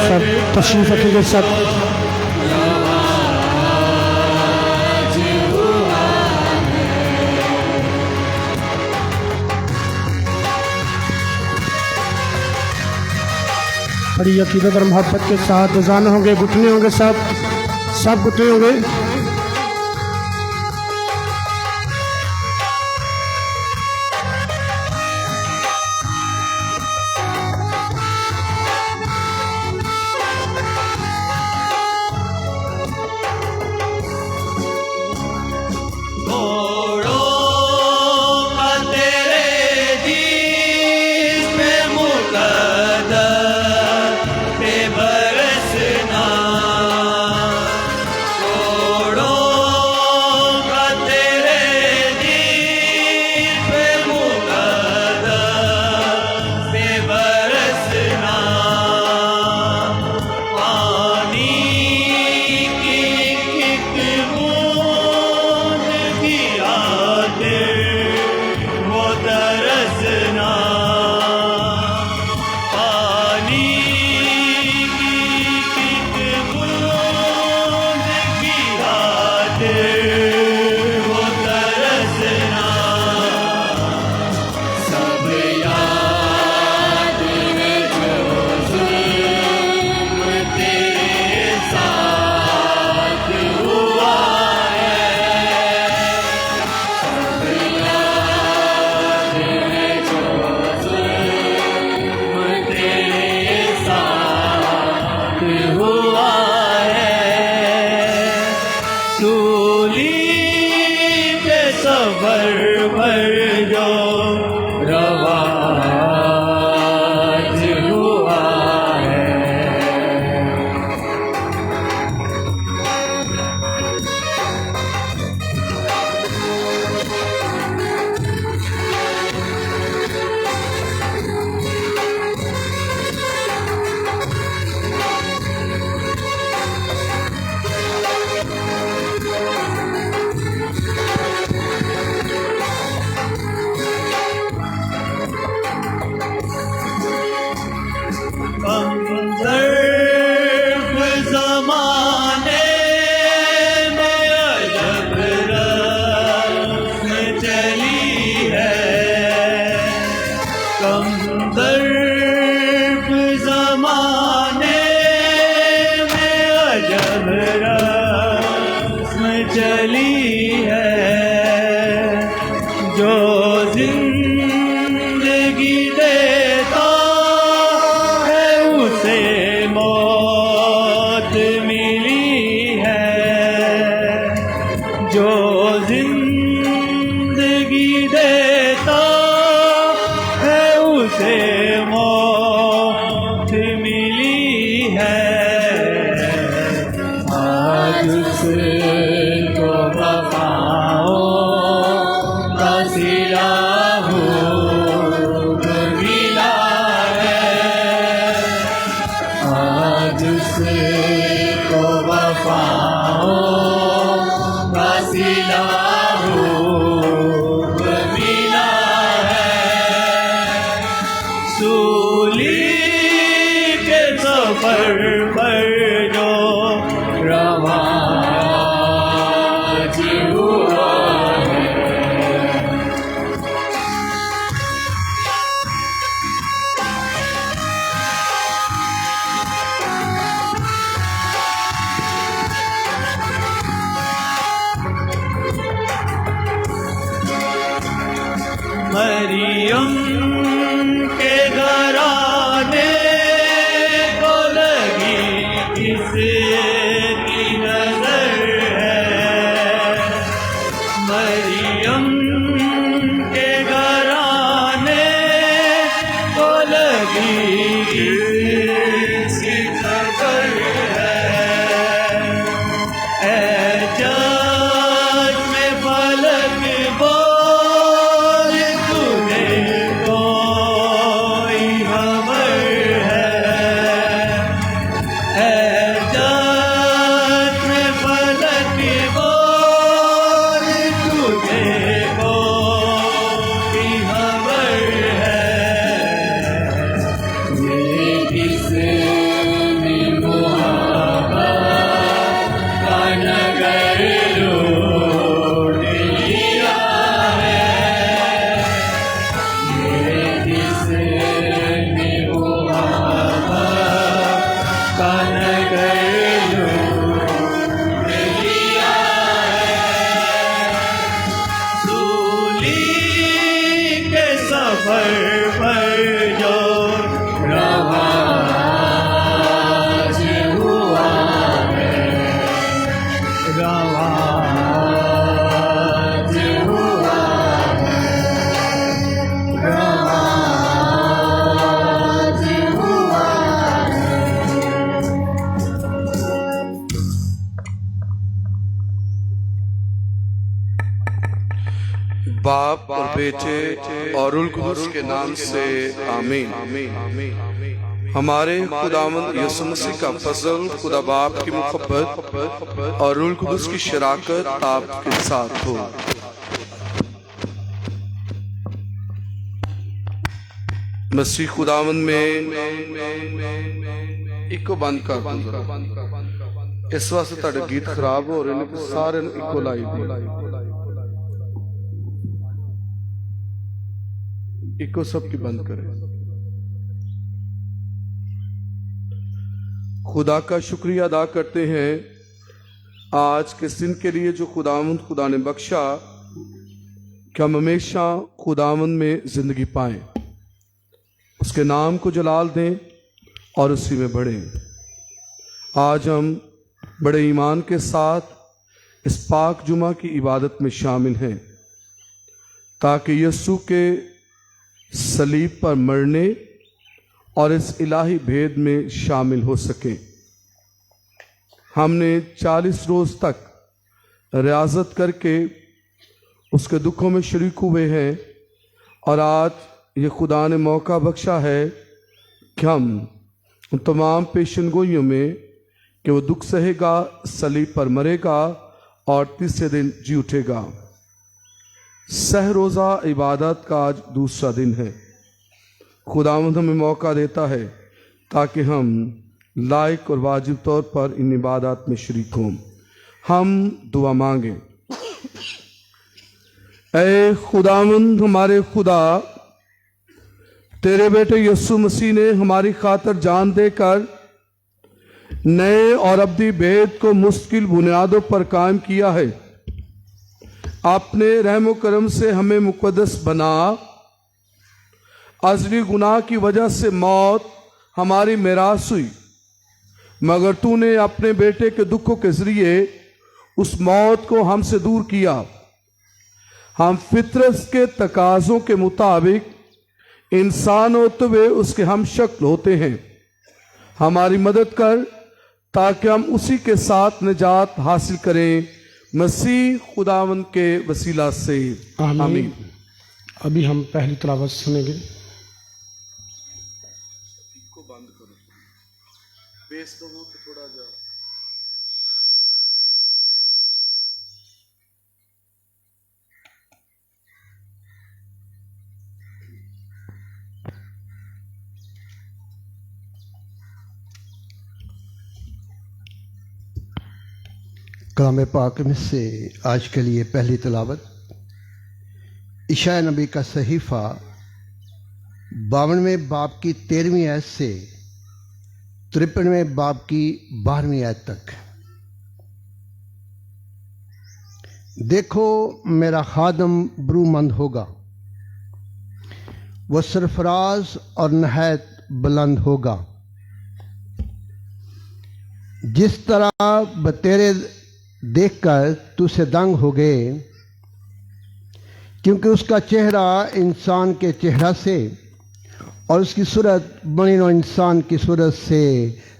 सब तशरीफ रखेंगे सब। बड़ी अकीदत और मोहब्बत के साथ अज़ान होंगे, घुटने होंगे, सब घुटने होंगे। मरियम के घराने को लगी किसकी नजर है। मरियम के घराने को लगी किसकी नजर है। एजाज में फलक बोल तुझे कोई खबर है। एजाज में फलक बोल तुझे कोई खबर है। ये किस बाप और बेटे और रूह कुदूस के नाम से आमीन। हमारे खुदावंद यीशु मसीह का फजल, खुदा बाप की मोहब्बत और रूह कुदूस की शराकत आपके साथ हो। मसीह खुदावंद में इको बंद कर इस वास्ते तुहाडे गीत खराब हो रहे हैं कि सारे इको लाई इको सबकी बंद करें। खुदा का शुक्रिया अदा करते हैं आज के दिन के लिए जो खुदा ने बख्शा कि हम हमेशा खुदावंद में जिंदगी पाएं, उसके नाम को जलाल दें और उसी में बढ़ें। आज हम बड़े ईमान के साथ इस पाक जुमा की इबादत में शामिल हैं ताकि यीशु के सलीब पर मरने और इस इलाही भेद में शामिल हो सकें। हमने 40 रोज तक रियाजत करके उसके दुखों में शरीक हुए हैं और आज ये खुदा ने मौका बख्शा है कि हम उन तमाम पेशनगोइयों में कि वो दुख सहेगा, सलीब पर मरेगा और तीसरे दिन जी उठेगा। सह रोज़ा इबादत का आज दूसरा दिन है। खुदावंद हमें मौका देता है ताकि हम लायक और वाजिब तौर पर इन इबादत में शरीक हों। हम दुआ मांगें। ऐ खुदावंद हमारे खुदा, तेरे बेटे यीशु मसीह ने हमारी खातिर जान देकर नए और अब्दी भेद को मुश्किल बुनियादों पर कायम किया है। आपने रहम करम से हमें मुकद्दस बना। अज़ली गुनाह की वजह से मौत हमारी मिरास हुई, मगर तूने अपने बेटे के दुखों के जरिए उस मौत को हमसे दूर किया। हम फितरत के तकाज़ों के मुताबिक इंसान होते हुए उसके हम शक्ल होते हैं। हमारी मदद कर ताकि हम उसी के साथ निजात हासिल करें, मसीह खुदावंद के वसीला से आमीन। अभी हम पहली तिलावत सुनेंगे। इसको बंद करो, बेस तो हो तो थोड़ा जा। कलाम पाक में से आज के लिए पहली तिलावत इशाया नबी का सहीफ़ा 52वें बाब की 13वीं आयत से 53वें बाब की 12वीं आयत तक। देखो मेरा खादम ब्रूमंद होगा, वह सरफराज और नहायत बुलंद होगा। जिस तरह बतेरे देखकर तुझसे दंग हो गए, क्योंकि उसका चेहरा इंसान के चेहरा से और उसकी सूरत बनी नो इंसान की सूरत से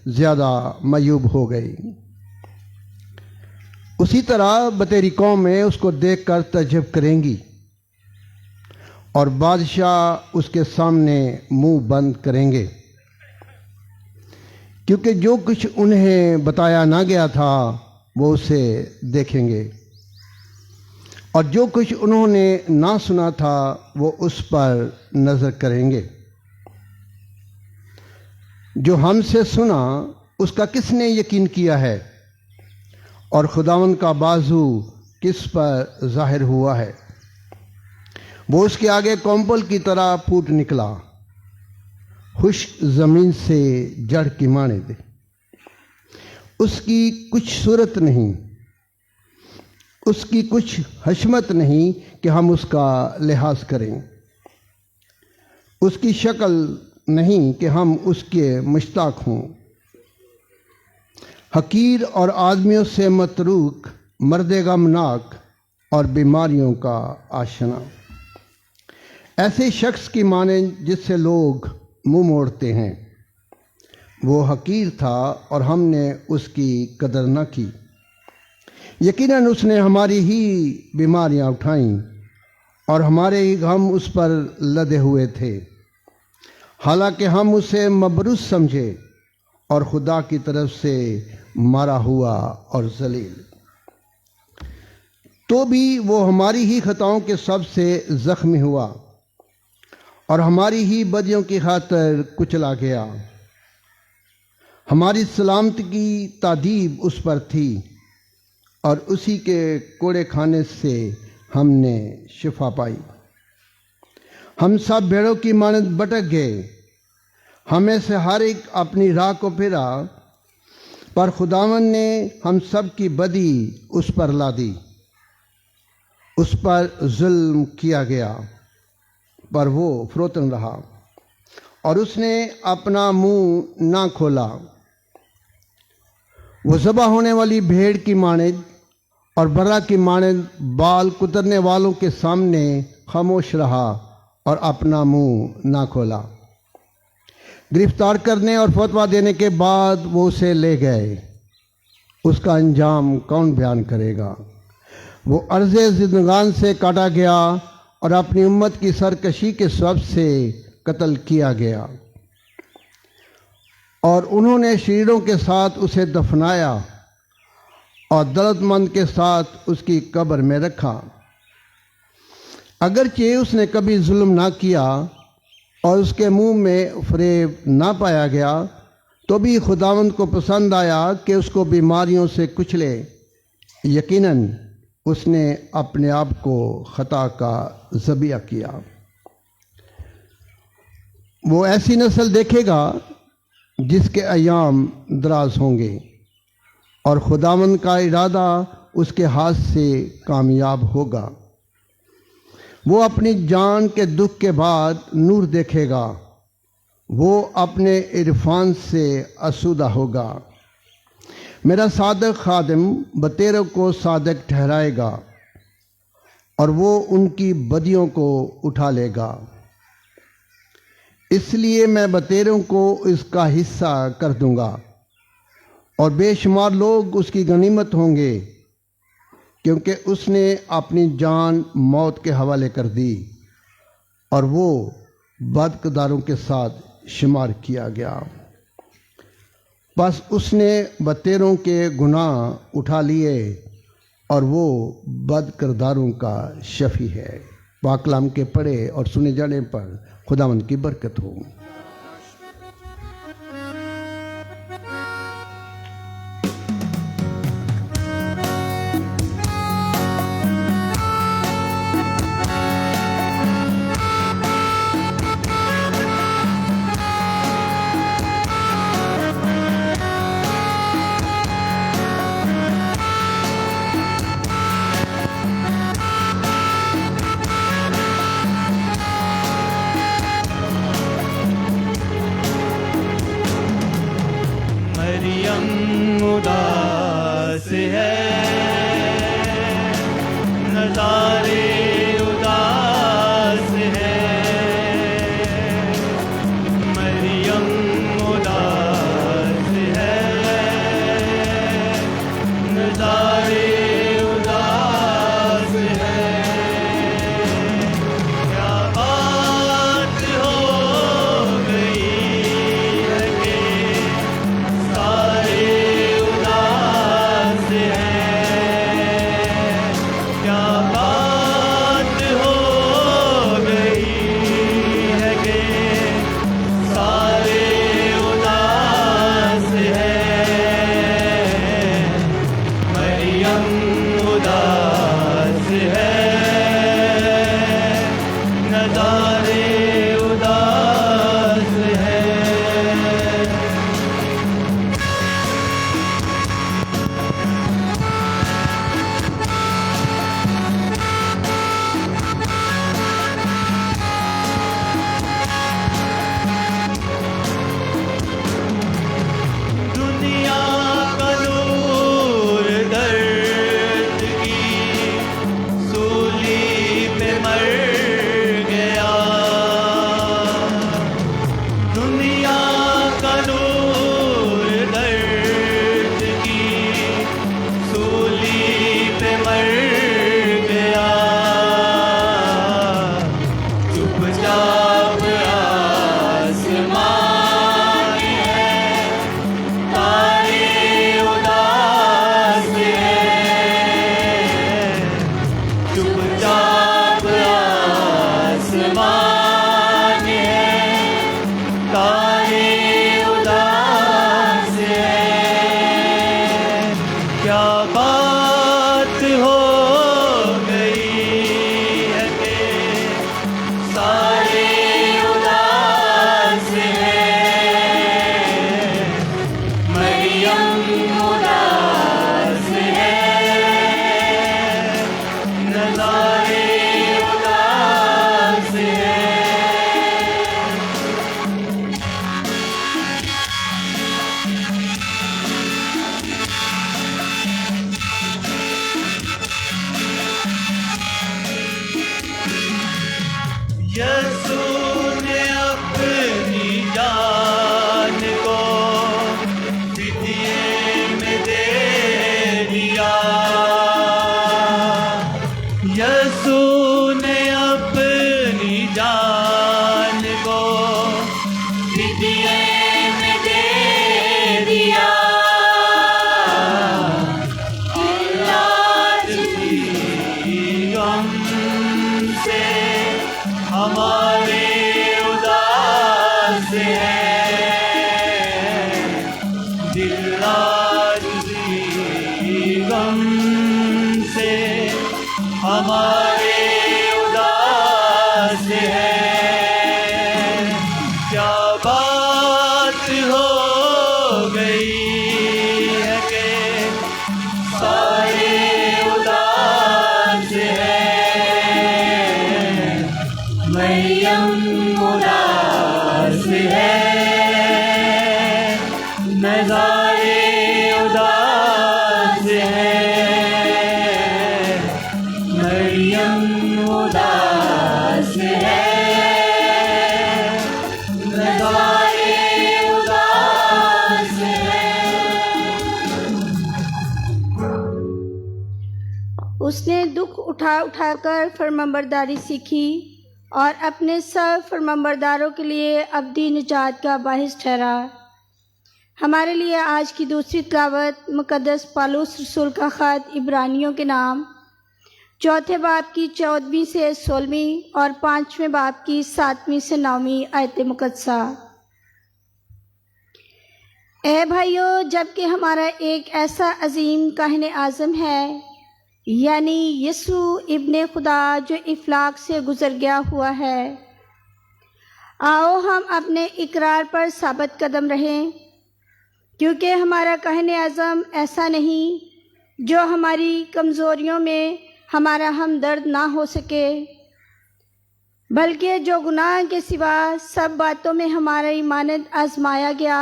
ज़्यादा मयूब हो गई। उसी तरह बतेरी कौमें उसको देखकर तजब करेंगी और बादशाह उसके सामने मुंह बंद करेंगे, क्योंकि जो कुछ उन्हें बताया ना गया था वो उसे देखेंगे और जो कुछ उन्होंने ना सुना था वो उस पर नज़र करेंगे। जो हमसे सुना उसका किसने यकीन किया है और खुदावंद का बाजू किस पर जाहिर हुआ है। वो उसके आगे कोम्पल की तरह फूट निकला, खुश्क ज़मीन से जड़ की मानद। उसकी कुछ सूरत नहीं, उसकी कुछ हशमत नहीं कि हम उसका लिहाज करें। उसकी शक्ल नहीं कि हम उसके मुश्ताक हों। हकीर और आदमियों से मतरूक, मर्द गमनाक और बीमारियों का आशना। ऐसे शख्स की माने जिससे लोग मुंह मोड़ते हैं। वो हकीर था और हमने उसकी कदर न की। यकीनन उसने हमारी ही बीमारियां उठाईं और हमारे ही गम उस पर लदे हुए थे, हालांकि हम उसे मबरूस समझे और खुदा की तरफ से मारा हुआ और जलील। तो भी वो हमारी ही खताओं के सबसे जख्मी हुआ और हमारी ही बदियों की खातिर कुचला गया। हमारी सलामती की तादीब उस पर थी और उसी के कोड़े खाने से हमने शिफा पाई। हम सब भेड़ों की मानद भटक गए, हमें से हर एक अपनी राह को फिरा, पर खुदावन ने हम सब की बदी उस पर ला दी। उस पर जुल्म किया गया, पर वो फरोतन रहा और उसने अपना मुंह ना खोला। वो ज़बह होने वाली भेड़ की मानद और बर्रा की मानद बाल कुतरने वालों के सामने खामोश रहा और अपना मुंह ना खोला। गिरफ्तार करने और फतवा देने के बाद वो उसे ले गए। उसका अंजाम कौन बयान करेगा? वो अर्ज़े ज़िंदगान से काटा गया और अपनी उम्मत की सरकशी के सबब से कत्ल किया गया, और उन्होंने शरीरों के साथ उसे दफनाया और दर्दमंद के साथ उसकी कब्र में रखा। अगरचे उसने कभी जुल्म ना किया और उसके मुंह में फरेब ना पाया गया, तो भी खुदावंद को पसंद आया कि उसको बीमारियों से कुचले। यकीनन उसने अपने आप को खता का ज़बिया किया। वो ऐसी नस्ल देखेगा जिसके अयाम दराज होंगे और खुदावंद का इरादा उसके हाथ से कामयाब होगा। वो अपनी जान के दुख के बाद नूर देखेगा, वो अपने इरफान से आसूदा होगा। मेरा सादक खादिम बतेरों को सादक ठहराएगा और वो उनकी बदियों को उठा लेगा। इसलिए मैं बतेरों को इसका हिस्सा कर दूंगा और बेशुमार लोग उसकी गनीमत होंगे, क्योंकि उसने अपनी जान मौत के हवाले कर दी और वो बदकिरदारों के साथ शुमार किया गया। बस उसने बतेरों के गुनाह उठा लिए और वो बदकिरदारों का शफी है। पाकलाम के पढ़े और सुने जाने पर खुदावंद की बरकत हो। उदास है, नज़ारे उदास है, मरियम उदास है, नज़ारे उदास है। क्या बात हो गई है कि सारे उदास सीने में दे दिया आज भी गम से हमारे उदास है दिल आज भी गम से हमारे उदास है क्या बात हो गई है कि सारे उदास है मरियम उदास है नज़ारे उदास है मरियम उदास है नज़ारे उदास है। उसने दुख उठा उठाकर फरमाबरदारी सीखी और अपने सब फरमाबरदारों के लिए अब्दी निजात का बाहिस ठहरा। हमारे लिए आज की दूसरी तिलावत मुक़द्दस पौलुस रसूल का ख़त इब्रानियों के नाम चौथे बाब की 14वीं से 16वीं और 5वें बाब की 7वीं से 9वीं आयत मुक़द्दसा। ए भाइयों, जबकि हमारा एक ऐसा अजीम काहिन आज़म है यानी यीशु इब्ने खुदा जो इफलाक से गुज़र गया हुआ है, आओ हम अपने इकरार पर साबित कदम रहें, क्योंकि हमारा काहिन आज़म ऐसा नहीं जो हमारी कमज़ोरियों में हमारा हमदर्द ना हो सके, बल्कि जो गुनाह के सिवा सब बातों में हमारा ईमानत आजमाया गया।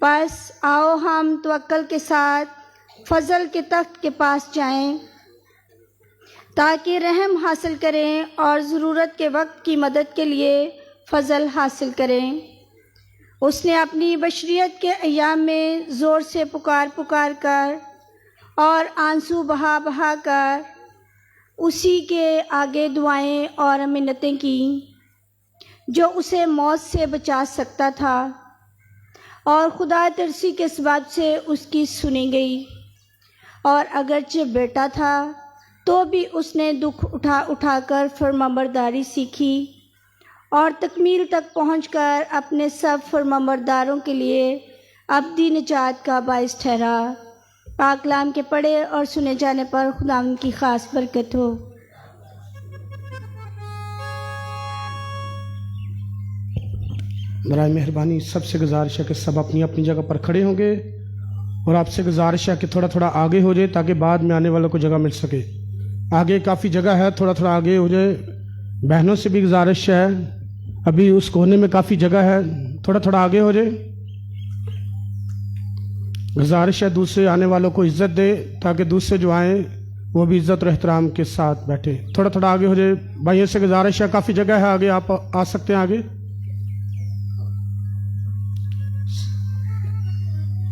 बस आओ हम तवक्कुल के साथ फजल के तख्त के पास जाएं, ताकि रहम हासिल करें और ज़रूरत के वक्त की मदद के लिए फजल हासिल करें। उसने अपनी बशरियत के अय्याम में ज़ोर से पुकार कर और आंसू बहा कर उसी के आगे दुआएं और मिन्नतें की जो उसे मौत से बचा सकता था, और खुदा तरसी के सबब से उसकी सुनी गई। और अगरचे बेटा था तो भी उसने दुख उठा कर फरमाबरदारी सीखी और तकमील तक पहुंचकर अपने सब फरमाबरदारों के लिए अब्दी निजात का बाइस ठहरा। पाक कलाम के पढ़े और सुने जाने पर खुदावंद की ख़ास बरकत हो। बराए मेहरबानी सबसे गुजारिश है कि सब अपनी अपनी जगह पर खड़े होंगे और आपसे गुजारिश है कि थोड़ा थोड़ा आगे हो जाए ताकि बाद में आने वालों को जगह मिल सके। आगे काफ़ी जगह है, थोड़ा थोड़ा आगे हो जाए। बहनों से भी गुजारिश है, अभी उस कोने में काफ़ी जगह है, थोड़ा थोड़ा आगे हो जाए। गुजारिश है दूसरे आने वालों को इज़्ज़त दे ताकि दूसरे जो आएँ वो भी इज़्ज़त और एहतराम के साथ बैठे। थोड़ा थोड़ा आगे हो जाए। भाइयों से गुजारिश है, काफ़ी जगह है आगे, आप आ सकते हैं आगे।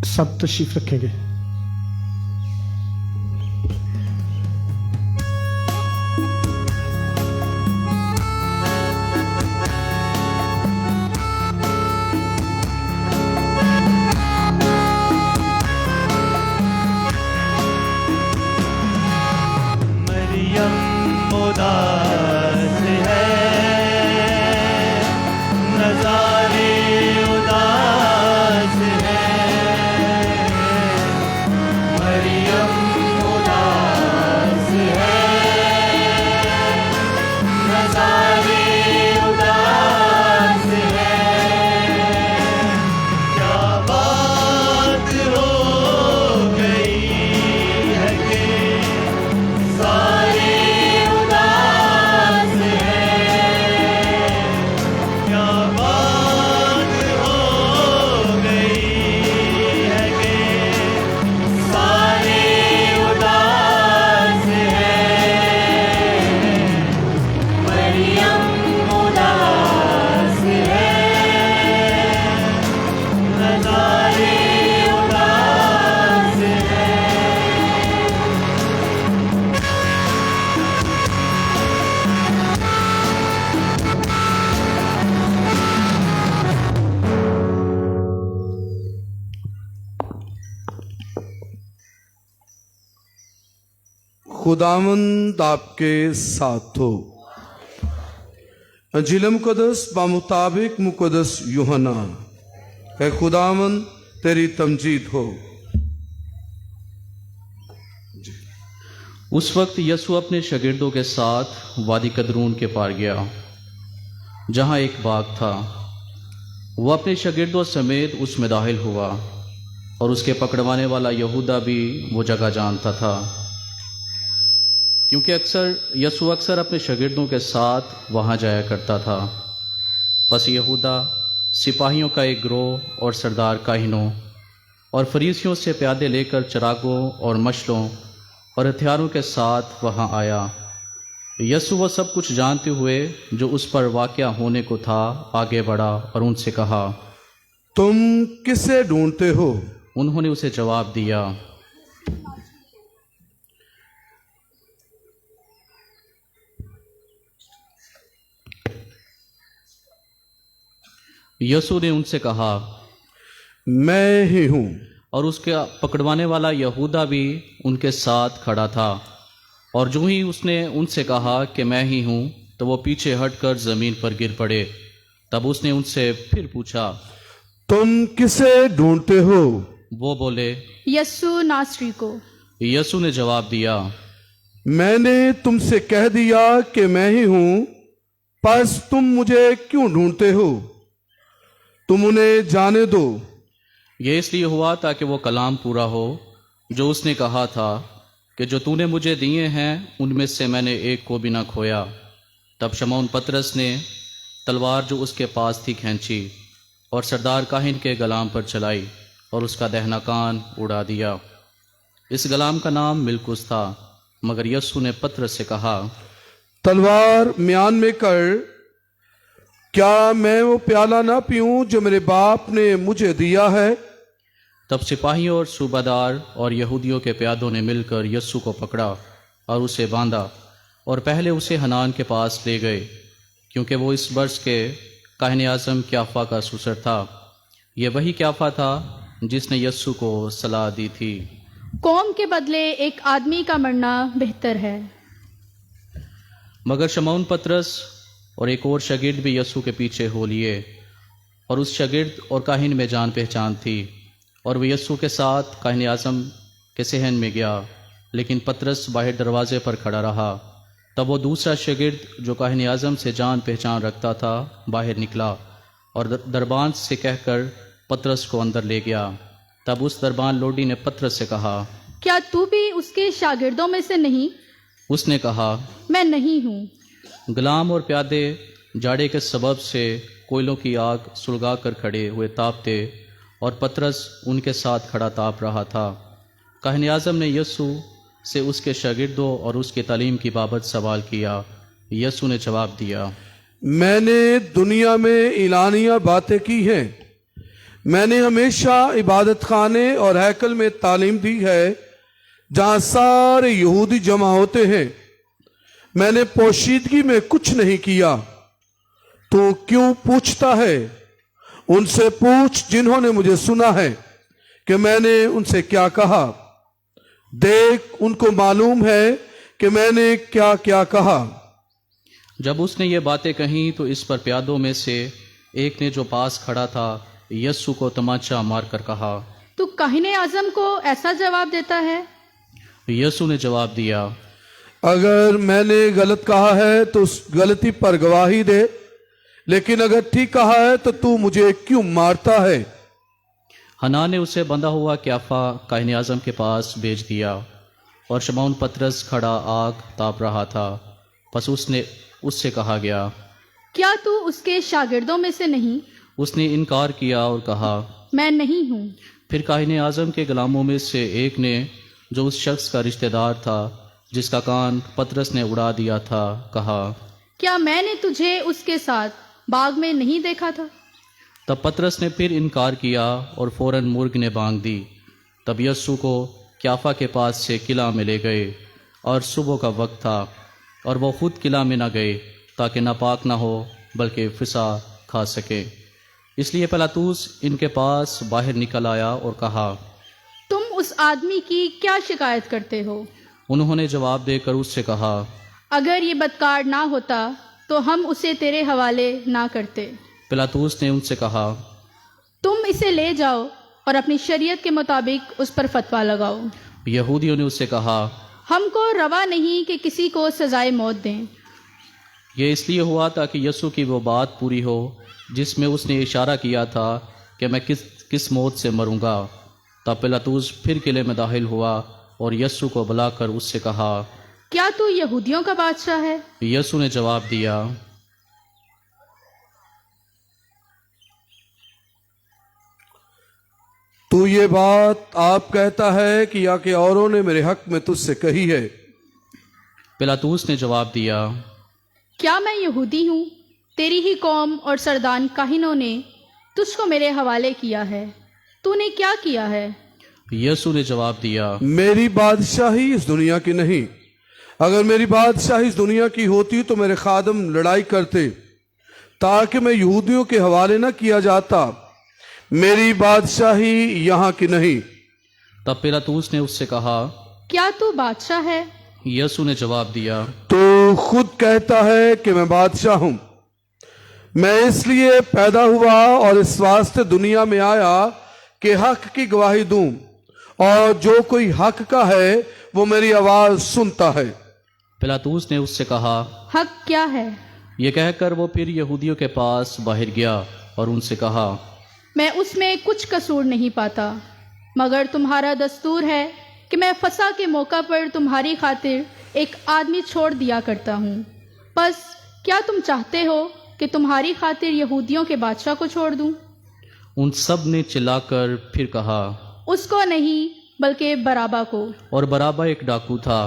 सब तशरीफ रखेंगे। मरियम उदास है नज़ारे उदास है खुदावंद आपके साथ हो। अंजील मुक़द्दस बामुताबिक मुक़द्दस यूहन्ना। है खुदावंद तेरी तमजीद हो। उस वक्त यसु अपने शागिर्दों के साथ वादी कदरून के पार गया, जहाँ एक बाग था। वह अपने शागिर्दों समेत उसमें दाखिल हुआ, और उसके पकड़वाने वाला यहूदा भी वो जगह जानता था, क्योंकि यसु अक्सर अपने शागिर्दों के साथ वहाँ जाया करता था। बस यहूदा सिपाहियों का एक गिरोह और सरदार काहिनों और फरीसियों से प्यादे लेकर चिरागों और मशलों और हथियारों के साथ वहाँ आया। यसु वह सब कुछ जानते हुए जो उस पर वाक़या होने को था आगे बढ़ा और उनसे कहा, तुम किसे ढूंढते हो? उन्होंने उसे जवाब दिया, यसु ने उनसे कहा, मैं ही हूँ। और उसके पकड़वाने वाला यहूदा भी उनके साथ खड़ा था। और जो ही उसने उनसे कहा कि मैं ही हूँ, तो वो पीछे हटकर ज़मीन पर गिर पड़े। तब उसने उनसे फिर पूछा, तुम किसे ढूंढते हो? वो बोले, यस्सु नासरी को। यसु ने जवाब दिया, मैंने तुमसे कह दिया कि मैं ही हूँ, बस तुम मुझे क्यों ढूंढते हो? तुम उन्हें जाने दो। ये इसलिए हुआ ताकि वो कलाम पूरा हो जो उसने कहा था कि जो तूने मुझे दिए हैं उनमें से मैंने एक को भी ना खोया। तब शमौन पतरस ने तलवार जो उसके पास थी खींची और सरदार काहिन के गुलाम पर चलाई और उसका दहना कान उड़ा दिया। इस गुलाम का नाम मिलकुस था। मगर यस्सु ने पतरस से कहा, तलवार म्यान में कर। क्या मैं वो प्याला ना पीऊं जो मेरे बाप ने मुझे दिया है? तब सिपाहियों और सूबादार और यहूदियों के प्यादों ने मिलकर यस्सु को पकड़ा और उसे बांधा और पहले उसे हनान के पास ले गए, क्योंकि वो इस वर्ष के काहिन आज़म क्याफा का सुसर था। ये वही क्याफा था जिसने यस्सु को सलाह दी थी, कौम के बदले एक आदमी का मरना बेहतर है। मगर शमौन पतरस और एक और शागिर्द भी यस्सु के पीछे हो लिए, और उस शागिर्द और काहिन में जान पहचान थी, और वह यस्सु के साथ काहिन आज़म के सहन में गया। लेकिन पतरस बाहर दरवाजे पर खड़ा रहा। तब वो दूसरा शागिर्द जो काहिन आज़म से जान पहचान रखता था बाहर निकला और दरबान से कहकर पतरस को अंदर ले गया। तब उस दरबान लोडी ने पतरस से कहा, क्या तू भी उसके शागिर्दों में से नहीं? उसने कहा, मैं नहीं हूँ। गुलाम और प्यादे जाड़े के सबब से कोयलों की आग सुलगा कर खड़े हुए तापते, और पतरस उनके साथ खड़ा ताप रहा था। काहिन आज़म ने यस्सु से उसके शागिर्दों और उसकी तालीम की बाबत सवाल किया। यस्सु ने जवाब दिया, मैंने दुनिया में इलानिया बातें की हैं। मैंने हमेशा इबादत खाने और हैकल में तालीम दी है जहाँ सारे यहूदी जमा होते हैं। मैंने पोशीदगी में कुछ नहीं किया। तो क्यों पूछता है? उनसे पूछ जिन्होंने मुझे सुना है कि मैंने उनसे क्या कहा। देख, उनको मालूम है कि मैंने क्या क्या कहा। जब उसने ये बातें कहीं तो इस पर प्यादों में से एक ने जो पास खड़ा था यस्सु को तमाचा मारकर कहा, तू काहिन आज़म को ऐसा जवाब देता है? यस्सु ने जवाब दिया, अगर मैंने गलत कहा है तो उस गलती पर गवाही दे, लेकिन अगर ठीक कहा है तो तू मुझे क्यों मारता है? हना ने उसे बंधा हुआ क्याफा काहिन आज़म के पास भेज दिया, और शमौन पतरस खड़ा आग ताप रहा था। बस उससे कहा गया, क्या तू उसके शागिर्दों में से नहीं? उसने इनकार किया और कहा, मैं नहीं हूँ। फिर काहिन आज़म के गुलामों में से एक ने जो उस शख्स का रिश्तेदार था जिसका कान पतरस ने उड़ा दिया था, कहा, क्या मैंने तुझे उसके साथ बाग में नहीं देखा था? तब पतरस ने फिर इनकार किया और फौरन मुर्ग ने बांग दी। तब यस्सु को क्याफा के पास से किला में ले गए, और सुबह का वक्त था, और वो खुद किला में न गए ताकि नापाक ना हो बल्कि फिसा खा सके। इसलिए पिलातुस इनके पास बाहर निकल आया और कहा, तुम उस आदमी की क्या शिकायत करते हो? उन्होंने जवाब देकर उससे कहा, अगर ये बदकार ना होता तो हम उसे तेरे हवाले ना करते। पिलातूस ने उनसे कहा, तुम इसे ले जाओ और अपनी शरीयत के मुताबिक उस पर फतवा लगाओ। यहूदियों ने उससे कहा, हमको रवा नहीं कि किसी को सजाए मौत दें। यह इसलिए हुआ ताकि यीशु की वो बात पूरी हो जिसमें उसने इशारा किया था कि मैं किस मौत से मरूंगा। तब पिलातूस फिर किले में दाखिल हुआ और यीशु को बुलाकर उससे कहा, क्या तू यहूदियों का बादशाह है? यीशु ने जवाब दिया, तू ये बात आप कहता है कि या कि औरों ने मेरे हक में तुझसे कही है? पिलातूस ने जवाब दिया, क्या मैं यहूदी हूँ? तेरी ही कौम और सरदान काहिनों ने तुझको मेरे हवाले किया है। तूने क्या किया है? यीशु ने जवाब दिया, मेरी बादशाही इस दुनिया की नहीं। अगर मेरी बादशाही इस दुनिया की होती तो मेरे खादम लड़ाई करते ताकि मैं यहूदियों के हवाले न किया जाता। मेरी बादशाही यहाँ की नहीं। तब पिलातूस ने उससे कहा, क्या तू बादशाह है? यीशु ने जवाब दिया, तो खुद कहता है कि मैं बादशाह हूं। मैं इसलिए पैदा हुआ और इस वास्ते दुनिया में आया कि हक की गवाही दूं, और जो कोई हक का है वो मेरी आवाज सुनता है। पिलातूस ने उससे कहा, हक क्या है? यह कहकर वो फिर यहूदियों के पास बाहर गया और उनसे कहा, मैं उसमें कुछ कसूर नहीं पाता, मगर तुम्हारा दस्तूर है कि मैं फसा के मौका पर तुम्हारी खातिर एक आदमी छोड़ दिया करता हूँ। बस क्या तुम चाहते हो कि तुम्हारी खातिर यहूदियों के बादशाह को छोड़ दूँ? उन सब ने चिल्लाकर फिर कहा, उसको नहीं बल्कि बराबा को। और बराबा एक डाकू था।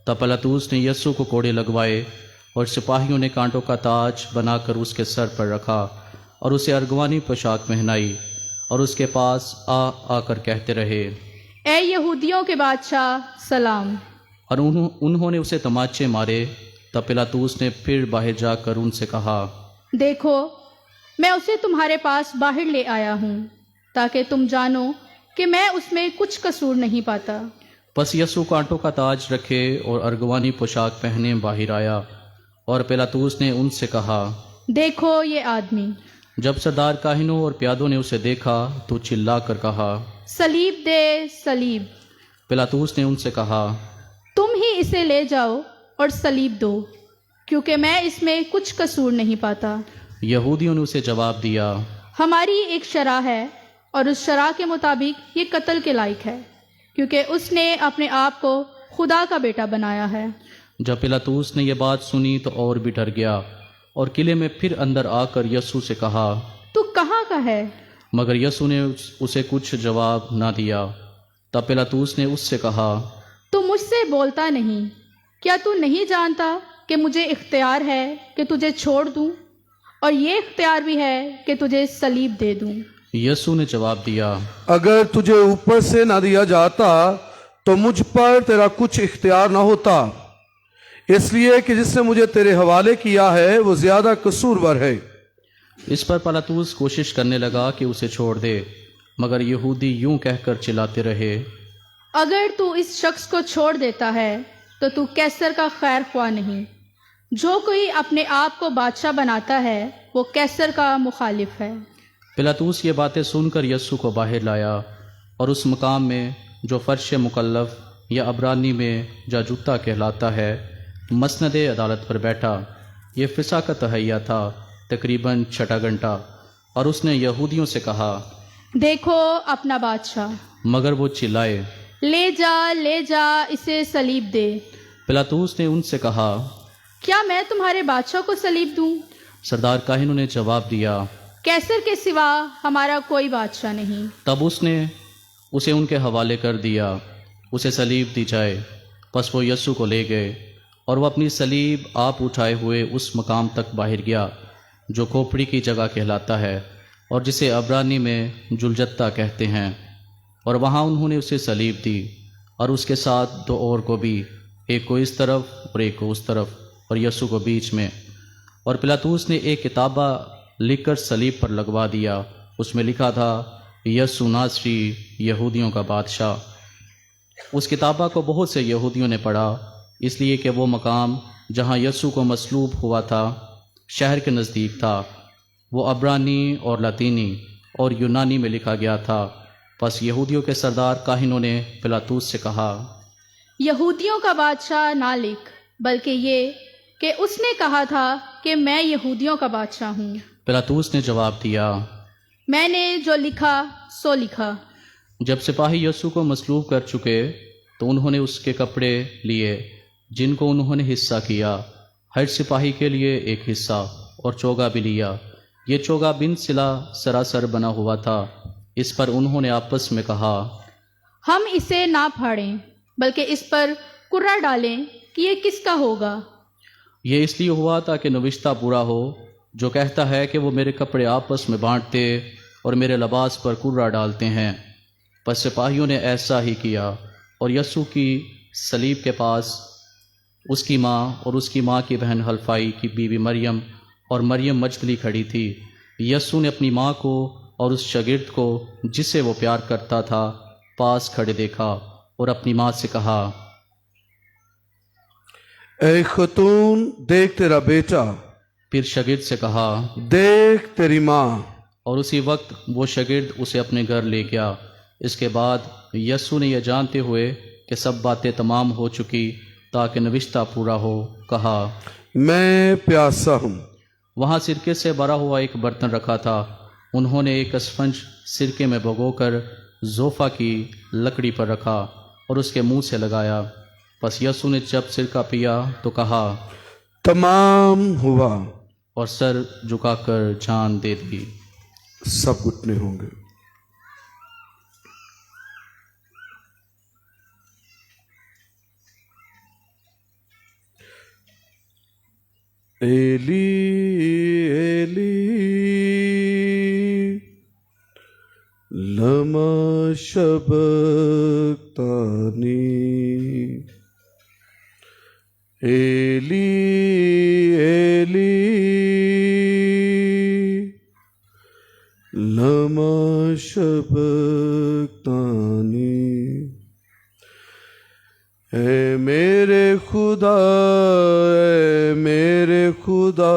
तब पिलातूस ने यीशु को कोड़े लगवाए और सिपाहियों ने कांटों का ताज बनाकर उसके सर पर रखा और उसे अर्गवानी पोशाक पहनाई और उसके पास आकर कहते रहे, ए यहूदियों के बादशाह सलाम। और उन्होंने उसे तमाचे मारे। तब पिलातूस ने फिर बाहर जाकर उनसे कहा, देखो, मैं उसे तुम्हारे पास बाहर ले आया हूँ ताकि तुम जानो कि मैं उसमें कुछ कसूर नहीं पाता। बस यीशु कांटों का ताज रखे और अर्गवानी पोशाक पहने बाहर आया। और पिलातूस ने उनसे कहा, देखो ये आदमी। जब सरदार काहिनों और प्यादों ने उसे देखा तो चिल्ला कर कहा, सलीब दे, सलीब। पिलातूस ने उनसे कहा, तुम ही इसे ले जाओ और सलीब दो, क्योंकि मैं इसमें कुछ कसूर नहीं पाता। यहूदियों ने उसे जवाब दिया, हमारी एक शरह है और उस शरह के मुताबिक ये कत्ल के लायक है, क्योंकि उसने अपने आप को खुदा का बेटा बनाया है। जब पिलातूस ने यह बात सुनी तो और भी डर गया और किले में फिर अंदर आकर यीशु से कहा, तू कहाँ का है? मगर यीशु ने उसे कुछ जवाब ना दिया। तब पिलातूस ने उससे कहा, तू मुझसे बोलता नहीं? क्या तू नहीं जानता कि मुझे इख्तियार है कि तुझे छोड़ दूं, और ये इख्तियार भी है कि तुझे सलीब दे दूं? यीशु ने जवाब दिया, अगर तुझे ऊपर से ना दिया जाता तो मुझ पर तेरा कुछ इख्तियार ना होता, इसलिए कि जिसने मुझे तेरे हवाले किया है वो ज्यादा कसूरवर है। इस पर पिलातूस कोशिश करने लगा कि उसे छोड़ दे, मगर यहूदी यूं कहकर चिल्लाते रहे, अगर तू इस शख्स को छोड़ देता है तो तू कैसर का खैर ख्वाह नहीं। जो कोई अपने आप को बादशाह बनाता है वो कैसर का मुखालिफ है। पिलातूस ये बातें सुनकर यीशु को बाहर लाया और उस मकाम में जो फर्श मुकल्लफ या अबरानी में जाजुत्ता कहलाता है, मसनद अदालत पर बैठा। ये फिसा का तहैया था, तकरीबन 6 घंटा। और उसने यहूदियों से कहा, देखो अपना बादशाह। मगर वो चिल्लाए, ले जा, इसे सलीब दे। पिलातूस ने उनसे कहा, क्या मैं तुम्हारे बादशाह को सलीब दूं? सरदार काहिनों ने जवाब दिया, कैसर के सिवा हमारा कोई बादशाह नहीं। तब उसने उसे उनके हवाले कर दिया, उसे सलीब दी जाए। बस वो यीशु को ले गए और वह अपनी सलीब आप उठाए हुए उस मकाम तक बाहर गया जो खोपड़ी की जगह कहलाता है और जिसे अबरानी में जुलजत्ता कहते हैं। और वहाँ उन्होंने उसे सलीब दी और उसके साथ 2 और को भी, एक को इस तरफ और एक को उस तरफ, और यीशु को बीच में। और पिलातूस ने एक किताबा लिखकर सलीब पर लगवा दिया। उसमें लिखा था, यीशु नासरी, यहूदियों का बादशाह। उस किताबा को बहुत से यहूदियों ने पढ़ा, इसलिए कि वो मकाम जहाँ यस्सू को मसलूब हुआ था शहर के नज़दीक था। वो अब्रानी और लतीनी और यूनानी में लिखा गया था। बस यहूदियों के सरदार काहिनों ने पिलातूस से कहा, यहूदियों का बादशाह ना लिख, बल्कि ये कि उसने कहा था कि मैं यहूदियों का बादशाह हूँ। पिलातूस ने जवाब दिया, मैंने जो लिखा सो लिखा। जब सिपाही यस्सू को मसलूब कर चुके तो उन्होंने उसके कपड़े लिए जिनको उन्होंने हिस्सा किया। हर सिपाही के लिए एक हिस्सा और चोगा भी लिया। ये चोगा बिन सिला सरासर बना हुआ था। इस पर उन्होंने आपस में कहा, हम इसे ना फाड़ें, बल्कि इस पर कुर्रा डालें कि ये किसका होगा। यह इसलिए हुआ ताकि नविश्ता पूरा हो जो कहता है कि वो मेरे कपड़े आपस में बांटते और मेरे लिबास पर कुर्रा डालते हैं। पर सिपाहियों ने ऐसा ही किया और यस्सू की सलीब के पास उसकी माँ और उसकी माँ की बहन हल्फाई की बीवी मरियम और मरियम मजदली खड़ी थी। यस्सू ने अपनी माँ को और उस शागिर्द को जिसे वो प्यार करता था पास खड़े देखा और अपनी माँ से कहा, ए खतून, देख तेरा बेटा। फिर शागिर्द से कहा, देख तेरी माँ। और उसी वक्त वो शागिर्द उसे अपने घर ले गया। इसके बाद यस्सू ने यह जानते हुए कि सब बातें तमाम हो चुकी ताकि नविश्ता पूरा हो, कहा, मैं प्यासा हूँ। वहाँ सिरके से भरा हुआ एक बर्तन रखा था। उन्होंने एक स्पंज सिरके में भिगोकर जोफा की लकड़ी पर रखा और उसके मुंह से लगाया। बस यस्सू ने जब सिरका पिया तो कहा, तमाम हुआ, और सर झुकाकर जान दे दी। सब घुटने होंगे। एली एली लमा शबक्तानी, एली एली लमा शबक्तानी। ऐ मेरे खुदा, ऐ मेरे खुदा,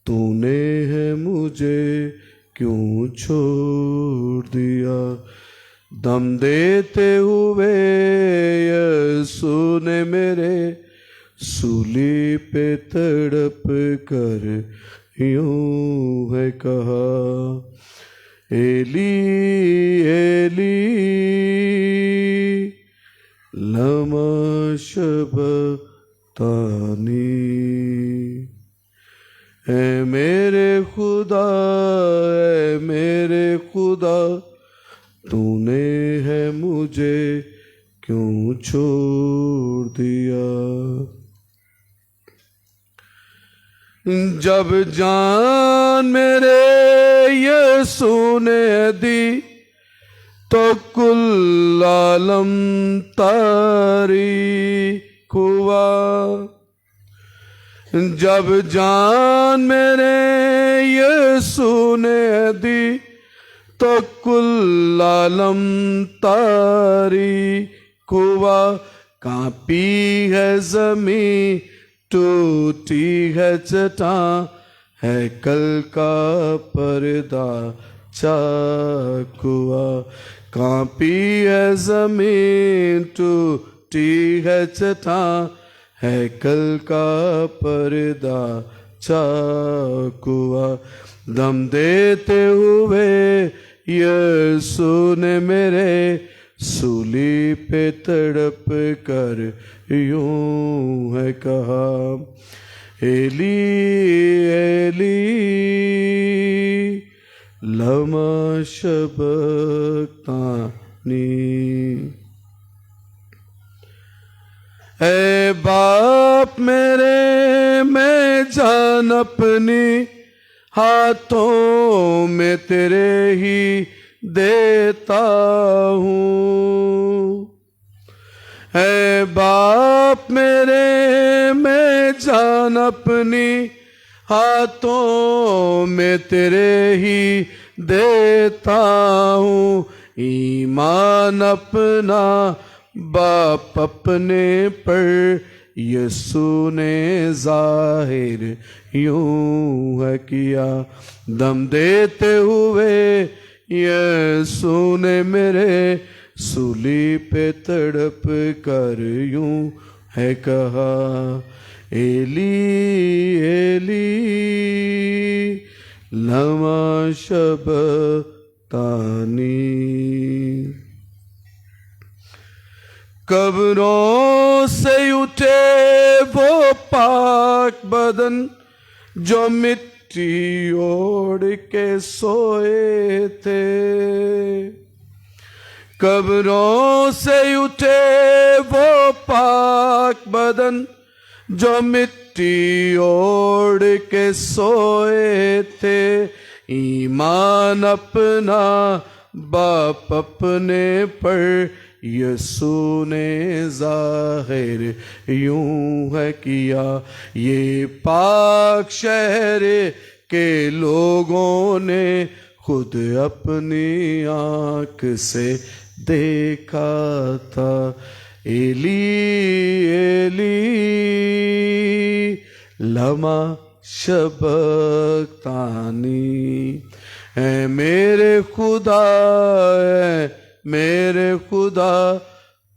तूने है मुझे क्यों छोड़ दिया। दम देते हुए यीशु ने मेरे सूली पे तड़प कर यूं है कहा, एली एली लमा शबक्तानी। ऐ मेरे खुदा, ऐ मेरे खुदा, तूने है मुझे क्यों छोड़ दिया। जब जान मेरे यीशु ने दी तो कुल आलम तारीक हुआ। जब जान मेरे यीशु ने दी तो कुल आलम तारीक हुआ। कांपी है ज़मीं, टूटी है चट्टान, है कल का पर्दा चाक हुआ। कांपी है ज़मीन, टूटी है चट्टान, है कल का पर्दा चाक हुआ। दम देते हुए यीशु ने मेरे सूली पे तड़प कर यूं है कहा, एली एली लमा शबक्तानी। ऐ बाप मेरे, मैं जान अपनी हाथों में तेरे ही देता हूँ। ऐ बाप मेरे, मैं जान अपनी हाथों में तेरे ही देता हूँ। ईमान अपना बाप अपने पर यीशु ने जाहिर यूं है किया। दम देते हुए यीशु ने मेरे सूली पे तड़प कर यूं है कहा, एली एली लमा शबतानी। कब्रों से उठे वो पाक बदन जो मिट्टी ओढ़ के सोए थे। कब्रों से उठे वो पाक बदन जो मिट्टी ओढ़ के सोए थे। ईमान अपना बाप अपने पर यीशु ने जाहिर यूं है किया। ये पाक शहर के लोगों ने खुद अपनी आँख से देखा था। एली एली लमा शबक्तानी। है मेरे खुदा मेरे खुदा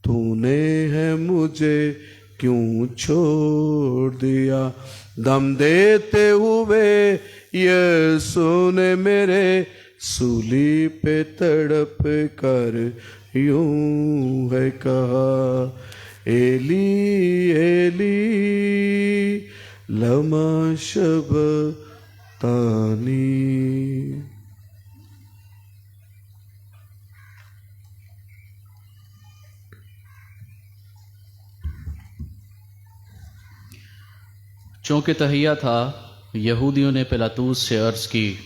तूने है मुझे क्यों छोड़ दिया। दम देते हुए यीशु ने मेरे सूली पे तड़प कर यूं है कहा, एली एली लमा शबतानी। चूँकि तहिया था, यहूदियों ने पिलातूस से अर्ज की,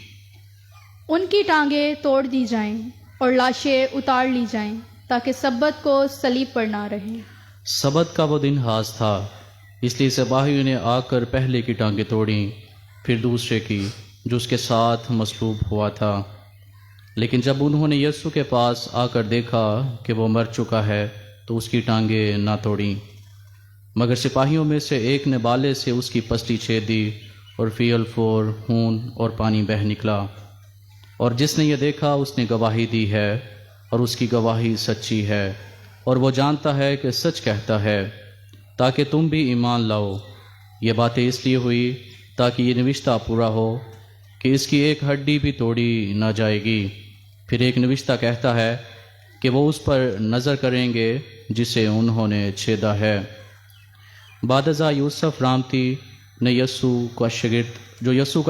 उनकी टांगें तोड़ दी जाएं और लाशें उतार ली जाएं, ताकि सब्बत को सलीब पर ना रहे। सबत का वो दिन हास था, इसलिए सिपाहियों ने आकर पहले की टांगें तोड़ी, फिर दूसरे की जो उसके साथ मसलूब हुआ था। लेकिन जब उन्होंने यीशु के पास आकर देखा कि वो मर चुका है, तो उसकी टांगें ना तोड़ी। मगर सिपाहियों में से एक ने बाले से उसकी पसली छेद दी और फील फोर खून और पानी बह निकला। और जिसने ये देखा उसने गवाही दी है, और उसकी गवाही सच्ची है, और वो जानता है कि सच कहता है, ताकि तुम भी ईमान लाओ। ये बातें इसलिए हुई ताकि ये निविश्ता पूरा हो कि इसकी एक हड्डी भी तोड़ी ना जाएगी। फिर एक निविश्ता कहता है कि वो उस पर नज़र करेंगे जिसे उन्होंने छेदा है। बादज़ा यूसुफ रामती ने यीशु का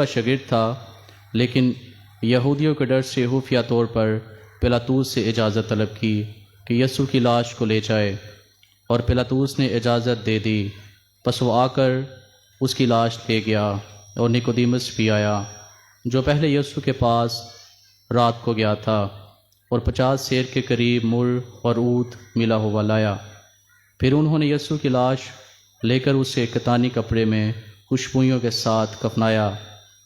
शागिर्द था, लेकिन यहूदियों के डर से खुफिया तौर पर पिलातूस से इजाज़त तलब की कि यीशु की लाश को ले जाए, और पिलातूस ने इजाज़त दे दी। बस वो आकर उसकी लाश ले गया, और निकोदेमुस भी आया जो पहले यीशु के पास रात को गया था, और 50 सेर के करीब मुर और ऊद मिला हुआ लाया। फिर उन्होंने यीशु की लाश लेकर उसे कतानी कपड़े में खुशबुइयों के साथ कफनाया,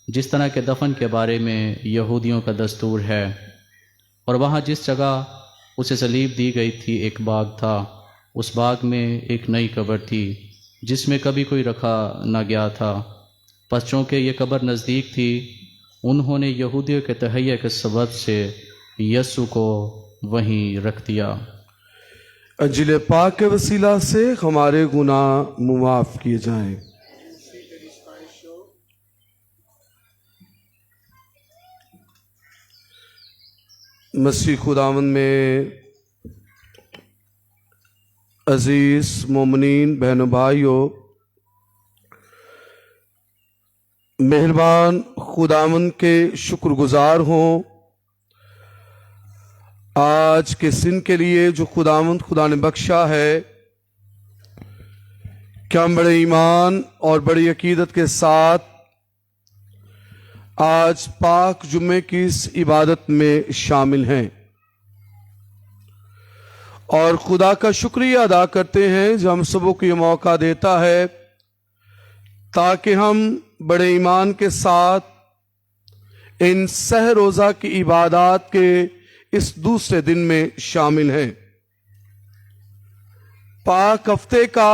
जिस तरह के दफन के बारे में यहूदियों का दस्तूर है। और वहाँ जिस जगह उसे सलीब दी गई थी एक बाग था। उस बाग में एक नई कब्र थी जिसमें कभी कोई रखा न गया था। बस चूँकि ये कब्र नज़दीक थी, उन्होंने यहूदियों के तहैया के सबब से यीशु को वहीं रख दिया। अजिल पाक के वसीला से हमारे गुनाह मुआफ़ किए जाएं। मसीह खुदावन में अजीज़ मोमिनीन बहनों भाइयों, मेहरबान खुदावन के शुक्रगुजार हों आज के दिन के लिए जो खुदा ने बख्शा है। क्या हम बड़े ईमान और बड़ी अकीदत के साथ आज पाक जुम्मे की इस इबादत में शामिल हैं और खुदा का शुक्रिया अदा करते हैं जो हम सबों को ये मौका देता है ताकि हम बड़े ईमान के साथ इन सह रोज़ा की इबादत के इस दूसरे दिन में शामिल हैं। पाक हफ्ते का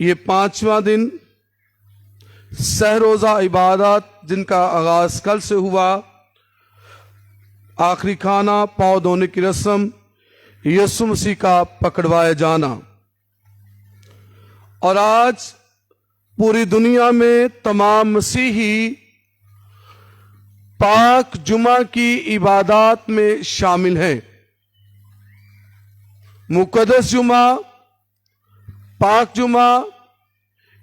ये 5वां दिन, सहरोजा इबादत जिनका आगाज कल से हुआ, आखिरी खाना, पाँव धोने की रस्म, यीशु मसीह का पकड़वाया जाना। और आज पूरी दुनिया में तमाम मसीही पाक जुमा की इबादत में शामिल हैं। मुकद्दस जुमा, पाक जुमा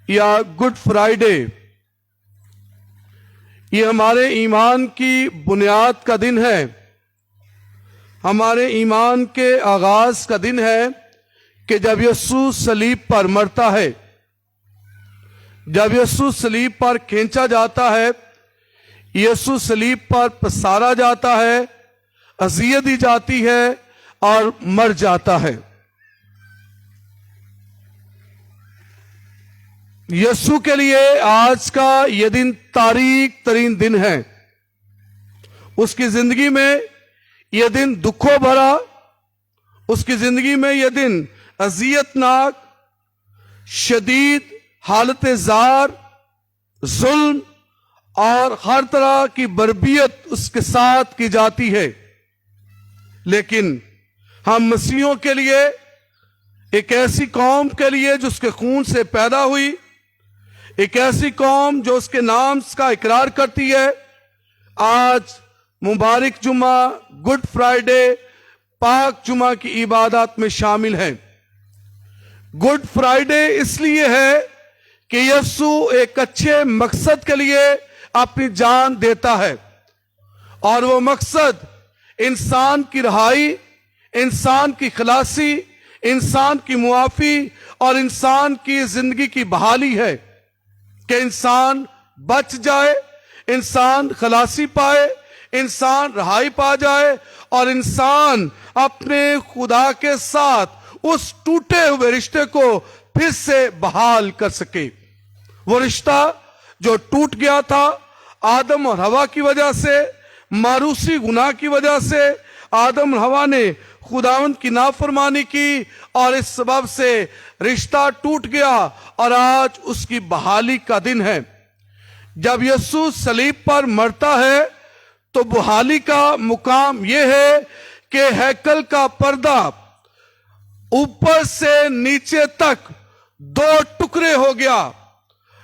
या गुड फ्राइडे, ये हमारे ईमान की बुनियाद का दिन है, हमारे ईमान के आगाज का दिन है कि जब यीशु सलीब पर मरता है, जब यीशु सलीब पर खींचा जाता है, यीशु सलीब पर पसारा जाता है, अज़ियत दी जाती है और मर जाता है। यीशु के लिए आज का यह दिन तारीख तरीन दिन है। उसकी जिंदगी में यह दिन दुखों भरा, उसकी जिंदगी में यह दिन अजियतनाक, शदीद हालत जार, जुल्म और हर तरह की बर्बियत उसके साथ की जाती है। लेकिन हम मसीहों के लिए, एक ऐसी कौम के लिए जो उसके खून से पैदा हुई, एक ऐसी कौम जो उसके नाम का इकरार करती है, आज मुबारक जुमा, गुड फ्राइडे, पाक जुमा की इबादत में शामिल है। गुड फ्राइडे इसलिए है कि यीशु एक अच्छे मकसद के लिए अपनी जान देता है, और वो मकसद इंसान की रहाई, इंसान की खलासी, इंसान की मुआफी और इंसान की जिंदगी की बहाली है कि इंसान बच जाए, इंसान खलासी पाए, इंसान रहाई पा जाए और इंसान अपने खुदा के साथ उस टूटे हुए रिश्ते को फिर से बहाल कर सके। वो रिश्ता जो टूट गया था आदम और हवा की वजह से, मारूसी गुनाह की वजह से, आदम और हवा ने खुदावंद की नाफरमानी की और इस सबब से रिश्ता टूट गया और आज उसकी बहाली का दिन है। जब यीशु सलीब पर मरता है तो बहाली का मुकाम यह है कि हैकल का पर्दा ऊपर से नीचे तक 2 टुकड़े हो गया।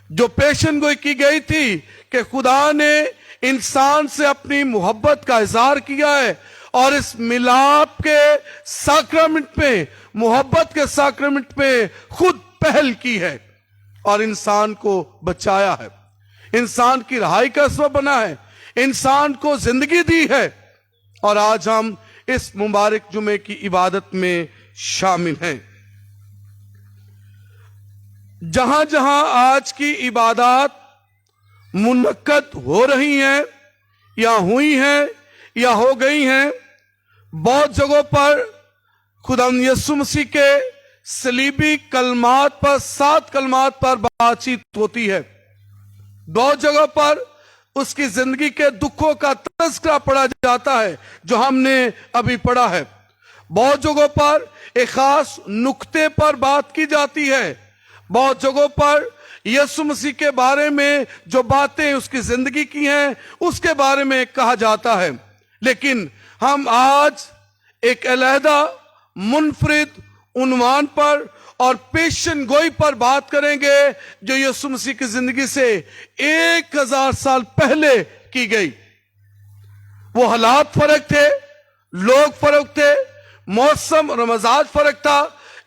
जो पेशन गोई की गई थी कि खुदा ने इंसान से अपनी मोहब्बत का इजहार किया है और इस मिलाप के साक्रामेंट पे, मोहब्बत के साक्रामेंट पे खुद पहल की है और इंसान को बचाया है, इंसान की रहाई का सबब बना है, इंसान को जिंदगी दी है। और आज हम इस मुबारक जुमे की इबादत में शामिल हैं। जहां जहां आज की इबादत मुनक्कद हो रही हैं या हुई हैं या हो गई हैं, बहुत जगहों पर खुदावंद यीशु मसीह के सलीबी कलमात पर, 7 कलमात पर बातचीत होती है। बहुत जगह पर उसकी जिंदगी के दुखों का तज़किरा पढ़ा जाता है जो हमने अभी पढ़ा है। बहुत जगहों पर एक खास नुक्ते पर बात की जाती है। बहुत जगहों पर यीशु मसीह के बारे में जो बातें उसकी जिंदगी की हैं उसके बारे में कहा जाता है। लेकिन हम आज एक अलहदा मुनफरिद उन्वान पर और पेशन गोई पर बात करेंगे जो यीशु मसीह की जिंदगी से 1000 साल पहले की गई। वो हालात फर्क थे, लोग फर्क थे, मौसम और मजाज फर्क था,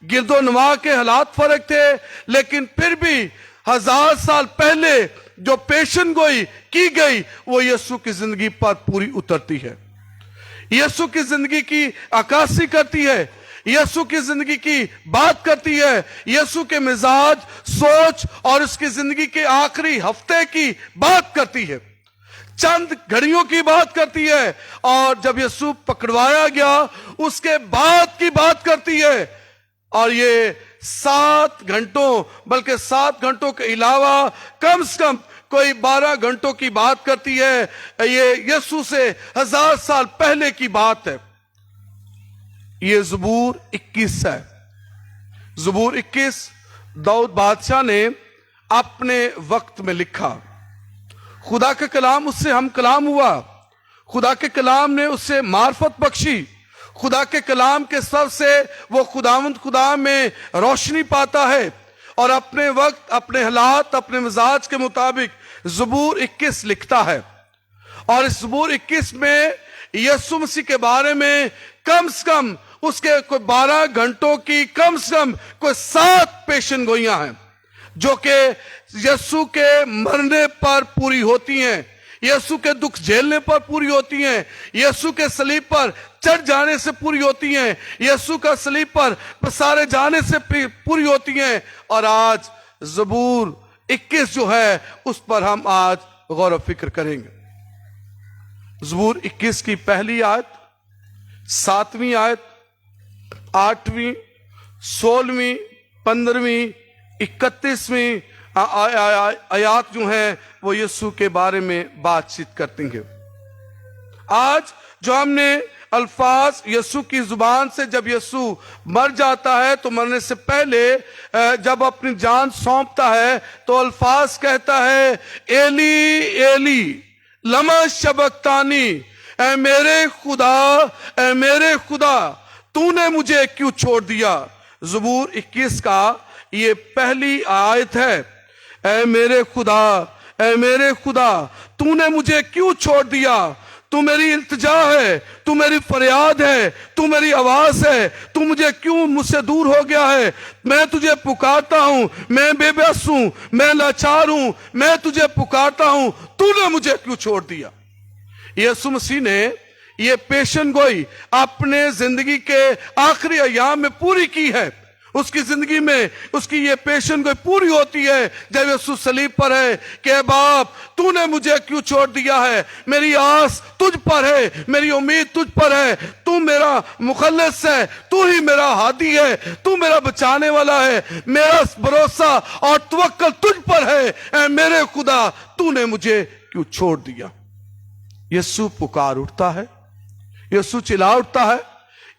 गिरदो नवा के हालात फर्क थे, लेकिन फिर भी 1000 साल पहले जो पेशन गोई की गई वो यीशु की जिंदगी पर पूरी उतरती है, यीशु की जिंदगी की अक्कासी करती है, यीशु की जिंदगी की बात करती है, यीशु के मिजाज, सोच और उसकी जिंदगी के आखिरी हफ्ते की बात करती है, चंद घड़ियों की बात करती है और जब यीशु पकड़वाया गया उसके बाद की बात करती है। और ये 7 घंटों, बल्कि 7 घंटों के अलावा कम से कम कोई 12 घंटों की बात करती है, ये यीशु से 1000 साल पहले की बात है। ये ज़बूर 21 है। ज़बूर 21 दाऊद बादशाह ने अपने वक्त में लिखा। खुदा के कलाम उससे हम कलाम हुआ, खुदा के कलाम ने उससे मार्फत बख्शी, खुदा के कलाम के सर से वो खुदावंद खुदा में रोशनी पाता है और अपने वक्त, अपने हालात, अपने मिजाज के मुताबिक ज़बूर 21 लिखता है। और इस ज़बूर 21 में यीशु मसीह के बारे में कम से कम उसके कोई 12 घंटों की कम से कम कोई 7 पेशन गोइयां हैं जो कि यीशु के मरने पर पूरी होती हैं, यीशु के दुख झेलने पर पूरी होती हैं, यीशु के सलीब पर चढ़ जाने से पूरी होती हैं, यीशु का सलीब पर पसारे जाने से पूरी होती हैं। और आज ज़बूर 21 जो है उस पर हम आज गौर फिक्र करेंगे। ज़बूर 21 की पहली आयत, 7वीं आयत, 8वीं, 16वीं, 15वीं, 31वीं आयात जो हैं वो यीशु के बारे में बातचीत करती हैं। आज जो हमने अल्फाज यीशु की जुबान से, जब यीशु मर जाता है तो मरने से पहले जब अपनी जान सौंपता है तो अल्फाज कहता है, एली एली लमा शबक्तानी, ऐ मेरे खुदा तूने मुझे क्यों छोड़ दिया। ज़बूर 21 का ये पहली आयत है। ऐ मेरे खुदा तूने मुझे क्यों छोड़ दिया। तू मेरी इल्तिजा है, तू मेरी फरियाद है, तू मेरी आवाज है, तू मुझे क्यों मुझसे दूर हो गया है। मैं तुझे पुकारता हूं, मैं बेबस हूं, मैं लाचार हूं, मैं तुझे पुकारता हूं, तूने मुझे क्यों छोड़ दिया। यीशु मसीह ने ये पेशन गोई अपने जिंदगी के आखिरी अय्याम में पूरी की है। उसकी जिंदगी में उसकी ये पेशन गोई पूरी होती है जब यीशु सलीब पर है कि बाप तूने मुझे क्यों छोड़ दिया है। मेरी आस तुझ पर है, मेरी उम्मीद तुझ पर है, तू मेरा मुखल्लिस है, तू ही मेरा हादी है, तू मेरा बचाने वाला है, मेरा भरोसा और तवक्कल तुझ पर है। ऐ मेरे खुदा तूने मुझे क्यों छोड़ दिया। यीशु पुकार उठता है, यीशु चिल्ला उठता है,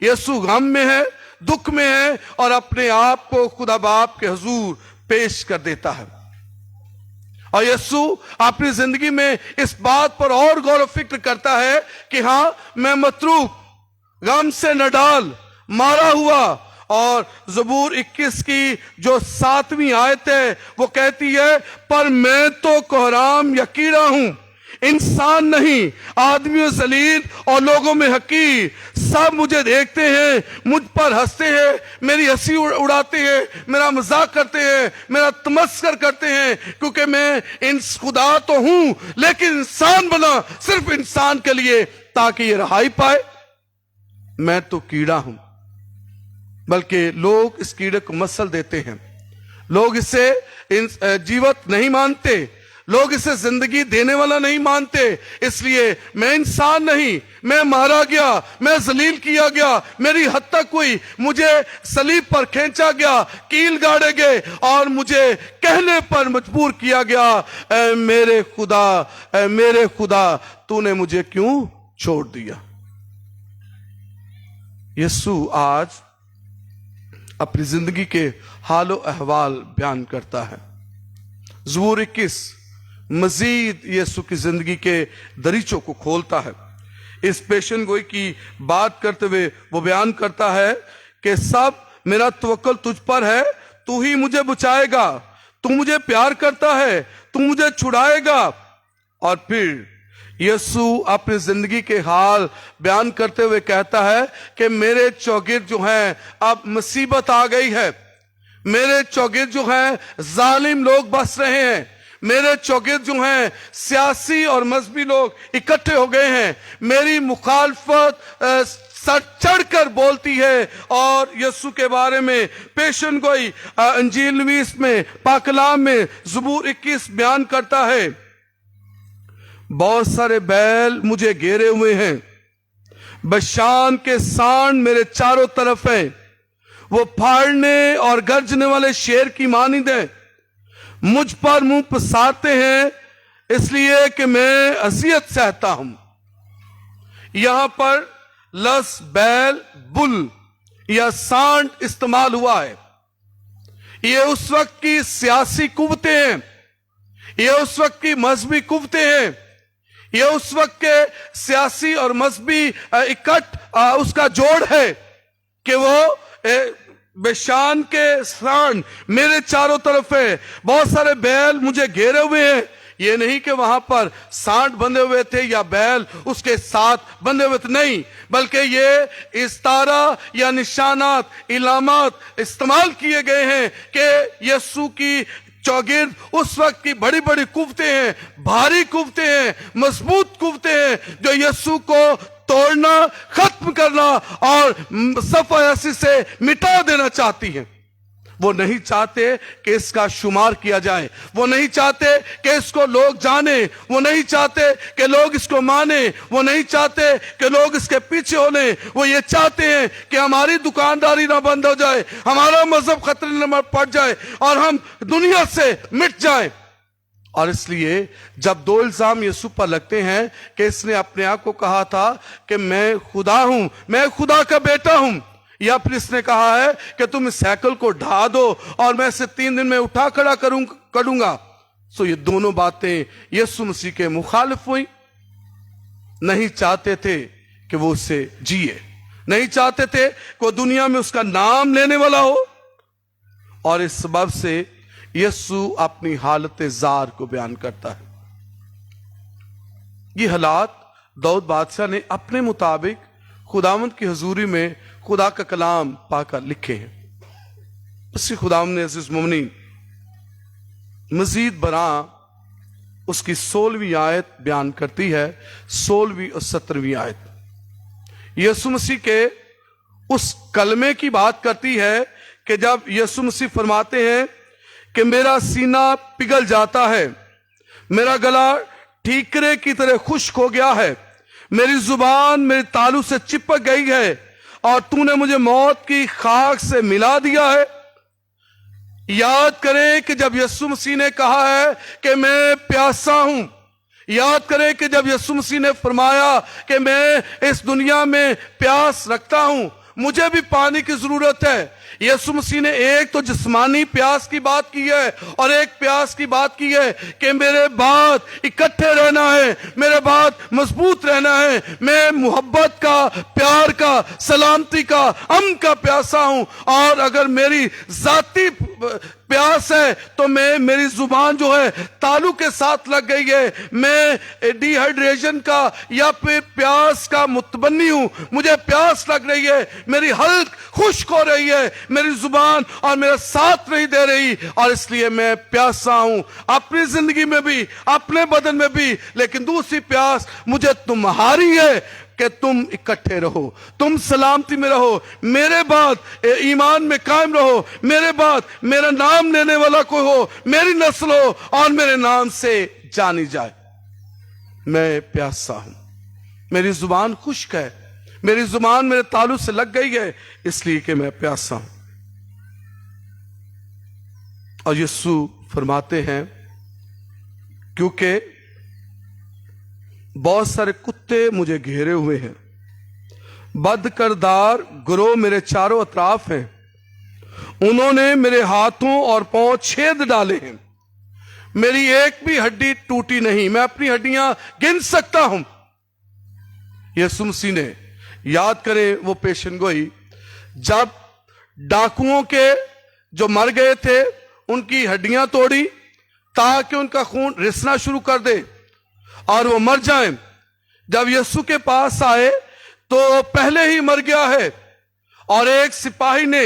यीशु गम में है, दुख में है और अपने आप को खुदा बाप के हुजूर पेश कर देता है। और यीशु अपनी जिंदगी में इस बात पर और गौर फिक्र करता है कि हां मैं मतरूक, गम से न डाल, मारा हुआ। और ज़बूर 21 की जो 7वीं आयत है वो कहती है, पर मैं तो कोहराम या कीड़ा हूं, इंसान नहीं, आदमियों जलील और लोगों में हकीर। सब मुझे देखते हैं, मुझ पर हंसते हैं, मेरी हंसी उड़ाते हैं, मेरा मजाक करते हैं, मेरा तमस्कर करते हैं, क्योंकि मैं इन खुदा तो हूं लेकिन इंसान बना सिर्फ इंसान के लिए ताकि ये रहाई पाए। मैं तो कीड़ा हूं। बल्कि लोग इस कीड़े को मसल देते हैं, लोग इसे जीवित नहीं मानते, लोग इसे जिंदगी देने वाला नहीं मानते। इसलिए मैं इंसान नहीं, मैं मारा गया, मैं जलील किया गया, मेरी हद तक हुई, मुझे सलीब पर खींचा गया, कील गाड़े गए और मुझे कहने पर मजबूर किया गया, ऐ मेरे खुदा तूने मुझे क्यों छोड़ दिया। यीशु आज अपनी जिंदगी के हालो अहवाल बयान करता है। ज़बूर 21 मजीद यीशु की जिंदगी के दरीचों को खोलता है। इस पेशन गोई की बात करते हुए वो बयान करता है कि सब मेरा तवक्कुल तुझ पर है, तू ही मुझे बचाएगा, तू मुझे प्यार करता है, तू मुझे छुड़ाएगा। और फिर यीशु अपनी जिंदगी के हाल बयान करते हुए कहता है कि मेरे चौगिर्द जो हैं अब मुसीबत आ गई है, मेरे चौगिर्द जो हैं जालिम लोग बस रहे हैं, मेरे चौगिर्द जो हैं सियासी और मजहबी लोग इकट्ठे हो गए हैं, मेरी मुखालफत सर चढ़कर बोलती है। और यीशु के बारे में पेशन गोई अंजील नवीस में, पाकलाम में ज़बूर 21 बयान करता है, बहुत सारे बैल मुझे घेरे हुए हैं, बशान के सांड मेरे चारों तरफ हैं, वो फाड़ने और गर्जने वाले शेर की मानिंद है, मुझ पर मुंह पसारते हैं, इसलिए कि मैं अजियत सहता हूं। यहां पर लस, बैल, बुल या सांड इस्तेमाल हुआ है। ये उस वक्त की सियासी कुव्वतें हैं, ये उस वक्त की मजहबी कुव्वतें हैं, ये उस वक्त के सियासी और मजहबी इकट्ठ उसका जोड़ है कि वो बेशान के सांड मेरे चारों तरफ है, बहुत सारे बैल मुझे घेरे हुए हैं। ये नहीं कि वहां पर सांड बंधे हुए थे या बैल उसके साथ बंधे हुए थे, नहीं, बल्कि ये इस्तारा या निशानात, इलामात इस्तेमाल किए गए हैं कि यीशु की चौगिर्द उस वक्त की बड़ी बड़ी कुव्वतें हैं, भारी कुव्वतें हैं, मजबूत कुव्वतें हैं जो यीशु को तोड़ना, खत्म करना और सफायासी से मिटा देना चाहती हैं। वो नहीं चाहते कि इसका शुमार किया जाए, वो नहीं चाहते कि इसको लोग जाने, वो नहीं चाहते कि लोग इसको माने, वो नहीं चाहते कि लोग इसके पीछे हो लें। वो ये चाहते हैं कि हमारी दुकानदारी ना बंद हो जाए, हमारा मजहब खतरे में पड़ जाए और हम दुनिया से मिट जाएं। और इसलिए जब दो इल्जाम यीशु पर लगते हैं कि इसने अपने आप को कहा था कि मैं खुदा हूं, मैं खुदा का बेटा हूं, या फिर इसने कहा है कि तुम इस हैकल को ढा दो और मैं इसे 3 दिन में उठा खड़ा करूंगा, सो ये दोनों बातें यीशु मसीह के मुखालिफ हुई। नहीं चाहते थे कि वो उससे जिए, नहीं चाहते थे कि वो दुनिया में उसका नाम लेने वाला हो, और इस सबब से यीशु अपनी हालत जार को बयान करता है। ये हालात दाऊद बादशाह ने अपने मुताबिक खुदावंद की हजूरी में खुदा का कलाम पाकर लिखे हैं। इसी खुदावंद ने अज़ीज़ मोमिनीन मजीद बरा उसकी 16वीं आयत बयान करती है, 16वीं और 17वीं आयत यीशु मसीह के उस कलमे की बात करती है कि जब यीशु मसीह फरमाते हैं कि मेरा सीना पिघल जाता है, मेरा गला ठीकरे की तरह खुश्क हो गया है, मेरी जुबान मेरे तालू से चिपक गई है और तूने मुझे मौत की खाक से मिला दिया है। याद करें कि जब यीशु मसीह ने कहा है कि मैं प्यासा हूं, याद करें कि जब यीशु मसीह ने फरमाया कि मैं इस दुनिया में प्यास रखता हूं, मुझे भी पानी की जरूरत है। यीशु मसीह ने एक तो जिस्मानी प्यास की बात की है और एक प्यास की बात की है कि मेरे बाद इकट्ठे रहना है, मेरे बाद मजबूत रहना है, मैं मोहब्बत का, प्यार का, सलामती का, अमन का प्यासा हूं। और अगर मेरी जाती प्यास है तो मेरी जुबान जो है तालू के साथ लग गई है, मैं डिहाइड्रेशन का या फिर प्यास का मुतबन्नी हूं, मुझे प्यास लग रही है, मेरी हल्क खुश्क हो रही है, मेरी जुबान और मेरा साथ नहीं दे रही, और इसलिए मैं प्यासा हूं अपनी जिंदगी में भी, अपने बदन में भी। लेकिन दूसरी प्यास मुझे तुम्हारी है कि तुम इकट्ठे रहो, तुम सलामती में रहो, मेरे बाद ईमान में कायम रहो, मेरे बाद मेरा नाम लेने वाला कोई हो, मेरी नस्ल हो और मेरे नाम से जानी जाए। मैं प्यासा हूं, मेरी जुबान खुश्क है, मेरी जुबान मेरे तालू से लग गई है, इसलिए कि मैं प्यासा हूं। और यीशु फरमाते हैं क्योंकि बहुत सारे कुत्ते मुझे घेरे हुए हैं, बदकरदार गिरोह मेरे चारों अतराफ हैं, उन्होंने मेरे हाथों और पांव छेद डाले हैं, मेरी एक भी हड्डी टूटी नहीं, मैं अपनी हड्डियां गिन सकता हूं। यीशु मसीह ने, याद करें वो पेशनगोई जब डाकुओं के जो मर गए थे उनकी हड्डियां तोड़ी ताकि उनका खून रिसना शुरू कर दे और वो मर जाएं। जब यीशु के पास आए तो पहले ही मर गया है और एक सिपाही ने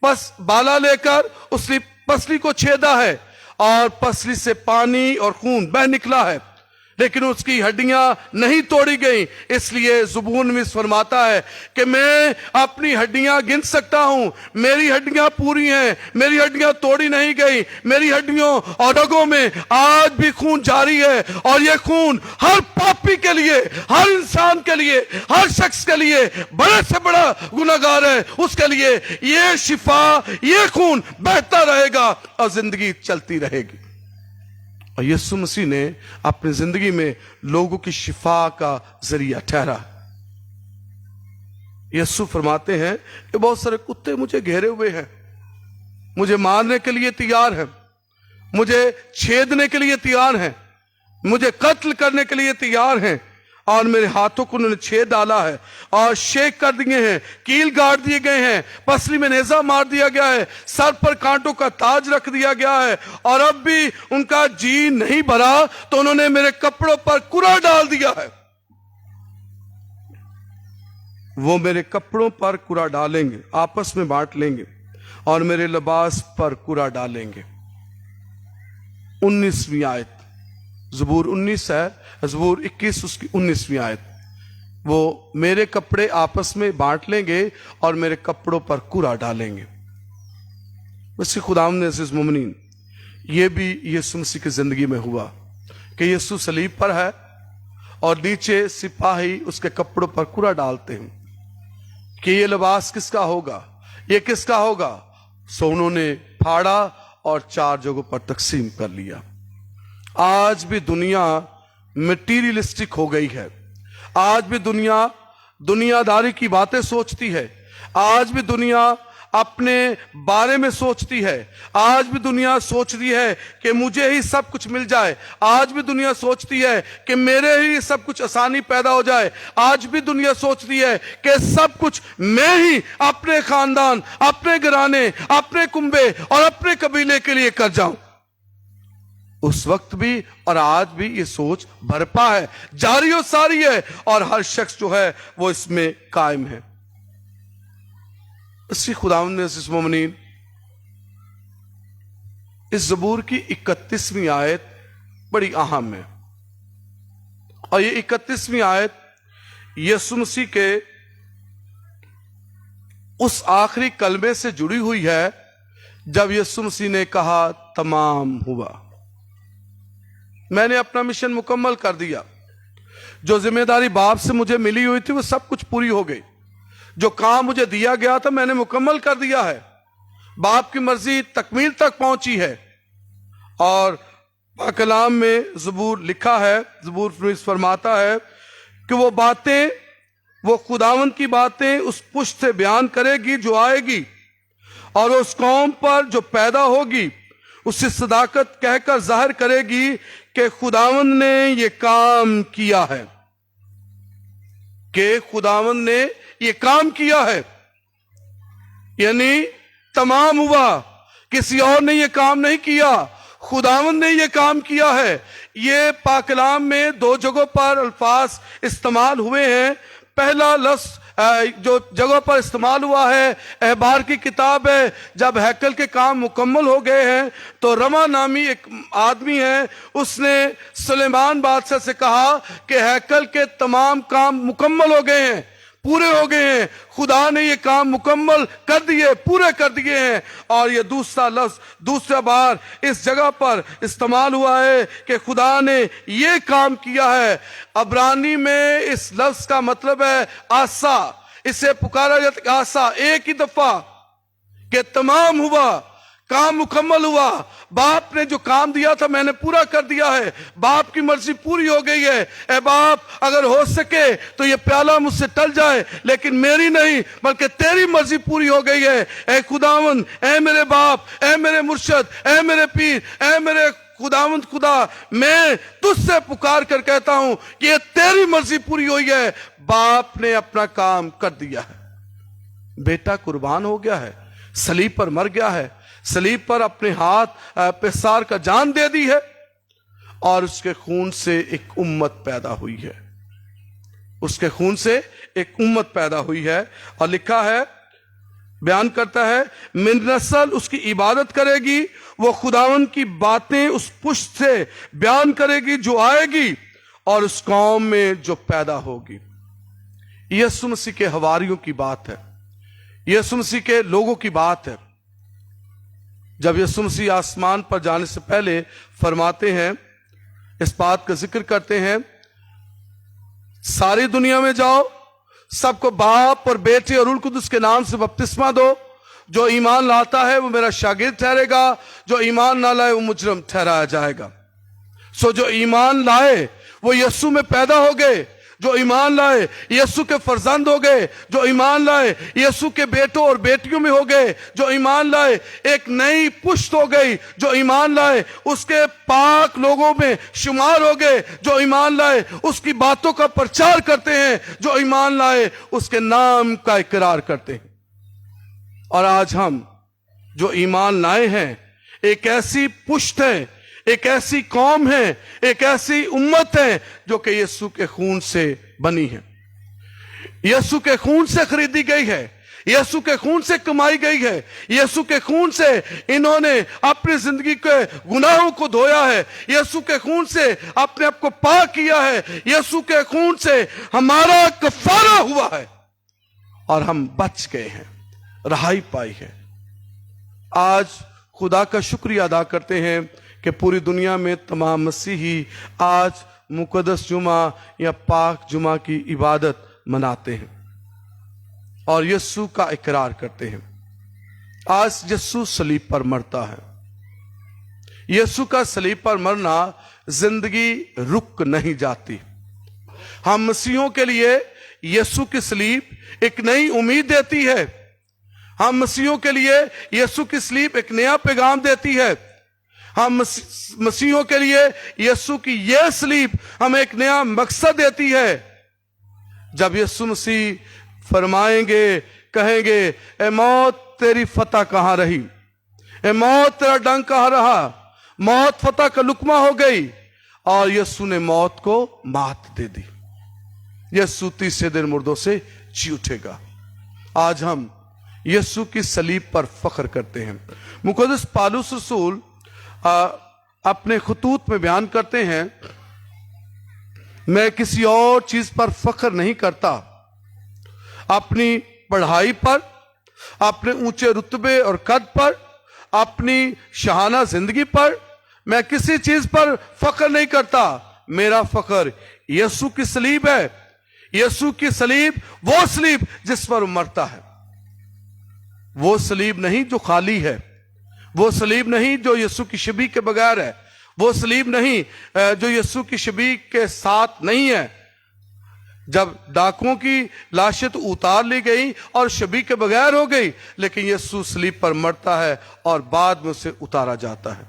बस बाला लेकर उसकी पसली को छेदा है और पसली से पानी और खून बह निकला है, लेकिन उसकी हड्डियां नहीं तोड़ी गई। इसलिए ज़बूर में फरमाता है कि मैं अपनी हड्डियां गिन सकता हूं, मेरी हड्डियां पूरी हैं, मेरी हड्डियां तोड़ी नहीं गई, मेरी हड्डियों और रगों में आज भी खून जारी है। और ये खून हर पापी के लिए, हर इंसान के लिए, हर शख्स के लिए, बड़े से बड़ा गुनहगार है उसके लिए ये शिफा, ये खून बहता रहेगा और जिंदगी चलती रहेगी। और यीशु मसीह ने अपनी जिंदगी में लोगों की शिफा का जरिया ठहरा। यीशु फरमाते हैं कि बहुत सारे कुत्ते मुझे घेरे हुए हैं, मुझे मारने के लिए तैयार हैं, मुझे छेदने के लिए तैयार हैं, मुझे कत्ल करने के लिए तैयार हैं, और मेरे हाथों को उन्होंने छेद डाला है और शेक कर दिए हैं, कील गाड़ दिए गए हैं, पसली में नेजा मार दिया गया है, सर पर कांटों का ताज रख दिया गया है, और अब भी उनका जी नहीं भरा तो उन्होंने मेरे कपड़ों पर कुरा डाल दिया है। वो मेरे कपड़ों पर कुरा डालेंगे, आपस में बांट लेंगे, और मेरे लिबास पर कुरा डालेंगे। 19वीं आयत, ज़बूर 19 है, ज़बूर 21 उसकी 19वीं आयत। वो मेरे कपड़े आपस में बांट लेंगे और मेरे कपड़ों पर कुरा डालेंगे। वैसे खुदाम ने अज़ीज़ मोमिनीन, ये भी यीशु मसीह की जिंदगी में हुआ कि यीशु सलीब पर है और नीचे सिपाही उसके कपड़ों पर कुरा डालते हैं कि ये लिबास किसका होगा, ये किसका होगा। सो उन्होंने फाड़ा और 4 जगहों पर तकसीम कर लिया। आज भी दुनिया मटीरियलिस्टिक हो गई है, आज भी दुनिया दुनियादारी की बातें सोचती है, आज भी दुनिया अपने बारे में सोचती है, आज भी दुनिया सोचती है कि मुझे ही सब कुछ मिल जाए, आज भी दुनिया सोचती है कि मेरे ही सब कुछ आसानी पैदा हो जाए, आज भी दुनिया सोचती है कि सब कुछ मैं ही अपने खानदान, अपने घराने, अपने कुंबे और अपने कबीले के लिए कर जाऊं। उस वक्त भी और आज भी ये सोच बरपा है, जारी और सारी है, और हर शख्स जो है वो इसमें कायम है। इसी खुदावंद ने अज़ीज़ मोमिनीन इस ज़बूर की 31वीं आयत बड़ी अहम है, और ये 31वीं आयत यीशु मसीह के उस आखिरी कलमे से जुड़ी हुई है जब यीशु मसीह ने कहा तमाम हुआ, मैंने अपना मिशन मुकम्मल कर दिया, जो जिम्मेदारी बाप से मुझे मिली हुई थी वो सब कुछ पूरी हो गई, जो काम मुझे दिया गया था मैंने मुकम्मल कर दिया है, बाप की मर्जी तकमील तक पहुंची है। और कलाम में ज़बूर लिखा है, ज़बूर फरमाता है कि वो बातें, वो खुदावंद की बातें उस पुष्ट से बयान करेगी जो आएगी, और उस कौम पर जो पैदा होगी उससे सदाकत कहकर जाहिर करेगी कि खुदावंद ने ये काम किया है, कि खुदावंद ने ये काम किया है, यानी तमाम हुआ, किसी और ने ये काम नहीं किया, खुदावंद ने ये काम किया है। ये पाकलाम में 2 जगहों पर अल्फाज इस्तेमाल हुए हैं। पहला लफ्ज़ जो जगह पर इस्तेमाल हुआ है अहबार की किताब है, जब हैकल के काम मुकम्मल हो गए हैं तो रमा नामी एक आदमी है, उसने सुलेमान बादशाह से कहा कि हैकल के तमाम काम मुकम्मल हो गए हैं, पूरे हो गए हैं, खुदा ने ये काम मुकम्मल कर दिए, पूरे कर दिए हैं। और ये दूसरा लफ्ज दूसरा बार इस जगह पर इस्तेमाल हुआ है कि खुदा ने ये काम किया है। अब्रानी में इस लफ्ज का मतलब है आसा, इसे पुकारा जाता है आसा, एक ही दफा कि तमाम हुआ, काम मुकम्मल हुआ, बाप ने जो काम दिया था मैंने पूरा कर दिया है, बाप की मर्जी पूरी हो गई है। ए बाप, अगर हो सके तो ये प्याला मुझसे टल जाए, लेकिन मेरी नहीं बल्कि तेरी मर्जी पूरी हो गई है। ए खुदावंद, ए मेरे बाप, ए मेरे मुर्शद, ए मेरे पीर, ए मेरे खुदावंद खुदा, मैं तुझसे पुकार कर कहता हूं कि ये तेरी मर्जी पूरी हुई है। बाप ने अपना काम कर दिया है, बेटा कुर्बान हो गया है, सलीब पर मर गया है, सलीब पर अपने हाथ पे सार का जान दे दी है, और उसके खून से एक उम्मत पैदा हुई है, उसके खून से एक उम्मत पैदा हुई है। और लिखा है, बयान करता है, मिन नस्ल उसकी इबादत करेगी, वो खुदावन की बातें उस पुष्ट से बयान करेगी जो आएगी, और उस कौम में जो पैदा होगी। यीशु मसीह के हवारियों की बात है, यीशु मसीह के लोगों की बात है। जब यीशु मसीह आसमान पर जाने से पहले फरमाते हैं, इस बात का जिक्र करते हैं, सारी दुनिया में जाओ, सबको बाप और बेटे और रूह कुदस के नाम से बपतिस्मा दो, जो ईमान लाता है वो मेरा शागिर्द ठहरेगा, जो ईमान ना लाए वो मुजरम ठहराया जाएगा। सो जो ईमान लाए वो यीशु में पैदा हो गए, जो ईमान लाए यीशु के फर्जंद हो गए, जो ईमान लाए यीशु के बेटों और बेटियों में हो गए, जो ईमान लाए एक नई पुश्त हो गई, जो ईमान लाए उसके पाक लोगों में शुमार हो गए, जो ईमान लाए उसकी बातों का प्रचार करते हैं, जो ईमान लाए उसके नाम का इकरार करते हैं। और आज हम जो ईमान लाए हैं, एक ऐसी पुश्त है, एक ऐसी कौम है, एक ऐसी उम्मत है जो कि यीशु के खून से बनी है, यीशु के खून से खरीदी गई है, यीशु के खून से कमाई गई है, यीशु के खून से इन्होंने अपनी जिंदगी के गुनाहों को धोया है, यीशु के खून से अपने आप को पाक किया है, यीशु के खून से हमारा कफारा हुआ है और हम बच गए हैं, रहाई पाई है। आज खुदा का शुक्रिया अदा करते हैं कि पूरी दुनिया में तमाम मसीही आज मुकद्दस जुमा या पाक जुमा की इबादत मनाते हैं और यीशु का इकरार करते हैं। आज यीशु सलीब पर मरता है। यीशु का सलीब पर मरना जिंदगी रुक नहीं जाती। हम मसीहों के लिए यीशु की सलीब एक नई उम्मीद देती है। हम मसीहों के लिए यीशु की सलीब एक नया पैगाम देती है। हम मसीहों के लिए यीशु की यह सलीब हमें एक नया मकसद देती है। जब यीशु मसीह फरमाएंगे, कहेंगे, ए मौत तेरी फतह कहां रही, ए मौत तेरा डंक कहां रहा, मौत फतह का लुकमा हो गई, और यीशु ने मौत को मात दे दी। यीशु तीसरे दिन मुर्दों से जी उठेगा। आज हम यीशु की सलीब पर फख्र करते हैं। मुकद्दस पौलुस रसूल अपने खतूत में बयान करते हैं, मैं किसी और चीज पर फख्र नहीं करता, अपनी पढ़ाई पर, अपने ऊंचे रुतबे और कद पर, अपनी शहाना जिंदगी पर मैं किसी चीज पर फख्र नहीं करता। मेरा फख्र यीशु की सलीब है। यीशु की सलीब वो सलीब जिस पर मरता है, वो सलीब नहीं जो खाली है, वो सलीब नहीं जो यीशु की शबीह के बगैर है, वो सलीब नहीं जो यीशु की शबीह के साथ नहीं है। जब डाकुओं की लाशें तो उतार ली गई और शबीह के बगैर हो गई, लेकिन यीशु सलीब पर मरता है और बाद में उसे उतारा जाता है।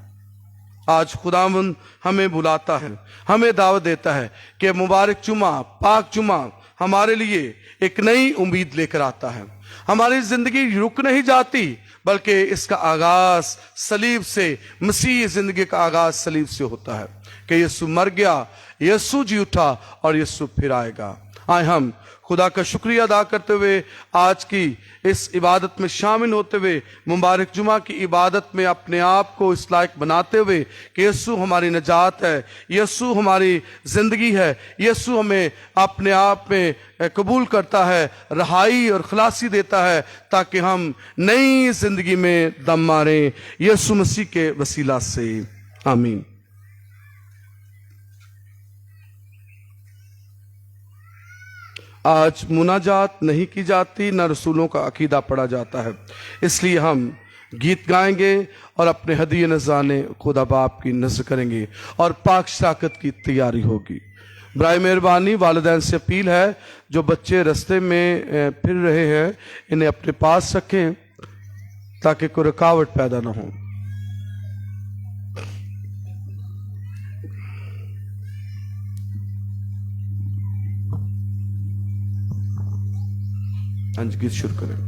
आज खुदावंद हमें बुलाता है, हमें दावत देता है कि मुबारक जुमा, पाक जुमा हमारे लिए एक नई उम्मीद लेकर आता है। हमारी जिंदगी रुक नहीं जाती, बल्कि इसका आगाज सलीब से, मसीह जिंदगी का आगाज सलीब से होता है कि यीशु मर गया, यीशु जी उठा और यीशु फिर आएगा। आए हम खुदा का शुक्रिया अदा करते हुए आज की इस इबादत में शामिल होते हुए, मुबारक जुमा की इबादत में अपने आप को इस लायक बनाते हुए कि यीशु हमारी नजात है, यीशु हमारी जिंदगी है, यीशु हमें अपने आप में कबूल करता है, रहाई और खलासी देता है, ताकि हम नई जिंदगी में दम मारें यीशु मसीह के वसीला से। आमीन। आज मुनाजात नहीं की जाती, न रसूलों का अकीदा पढ़ा जाता है, इसलिए हम गीत गाएंगे और अपने हदीये नज़राने खुदा बाप की नज़र करेंगे और पाक शराकत की तैयारी होगी। बराए मेहरबानी वालिदैन से अपील है, जो बच्चे रास्ते में फिर रहे हैं इन्हें अपने पास रखें ताकि कोई रुकावट पैदा ना हो। आज गीत शुरू करें।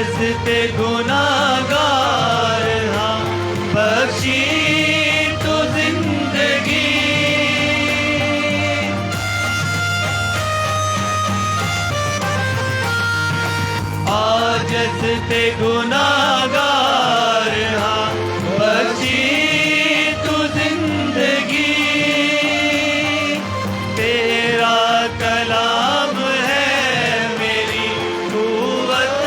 जिसते गुनाहगार हाँ बख्शी तो जिंदगी आज जिसते गुनाहगार हाँ बख्शी तो जिंदगी तेरा कलाम है मेरी कुव्वत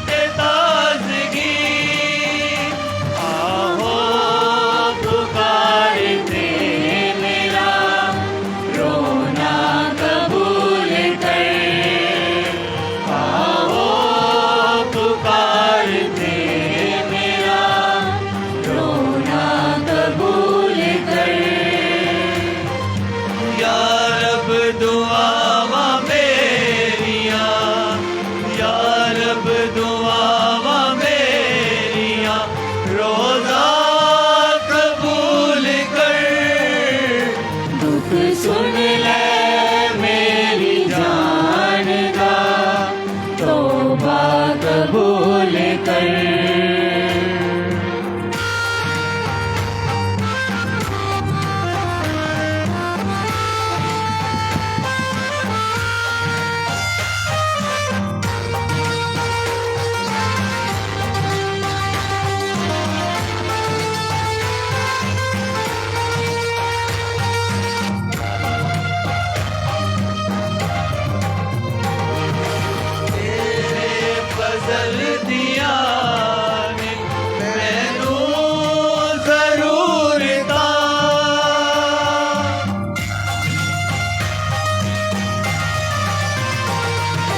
ते ताज़गी आहो पुकारते मेरा रोना कबूल कर आओ पुकारते मेरा रोना कबूल कर या रब दुआवा मेरिया या रब दुआवा मेरिया रोजा कबूल कर दुख सुन ले मेरी जान का तौबा कबूल कर फजल दिया ने मैनू जरूर ता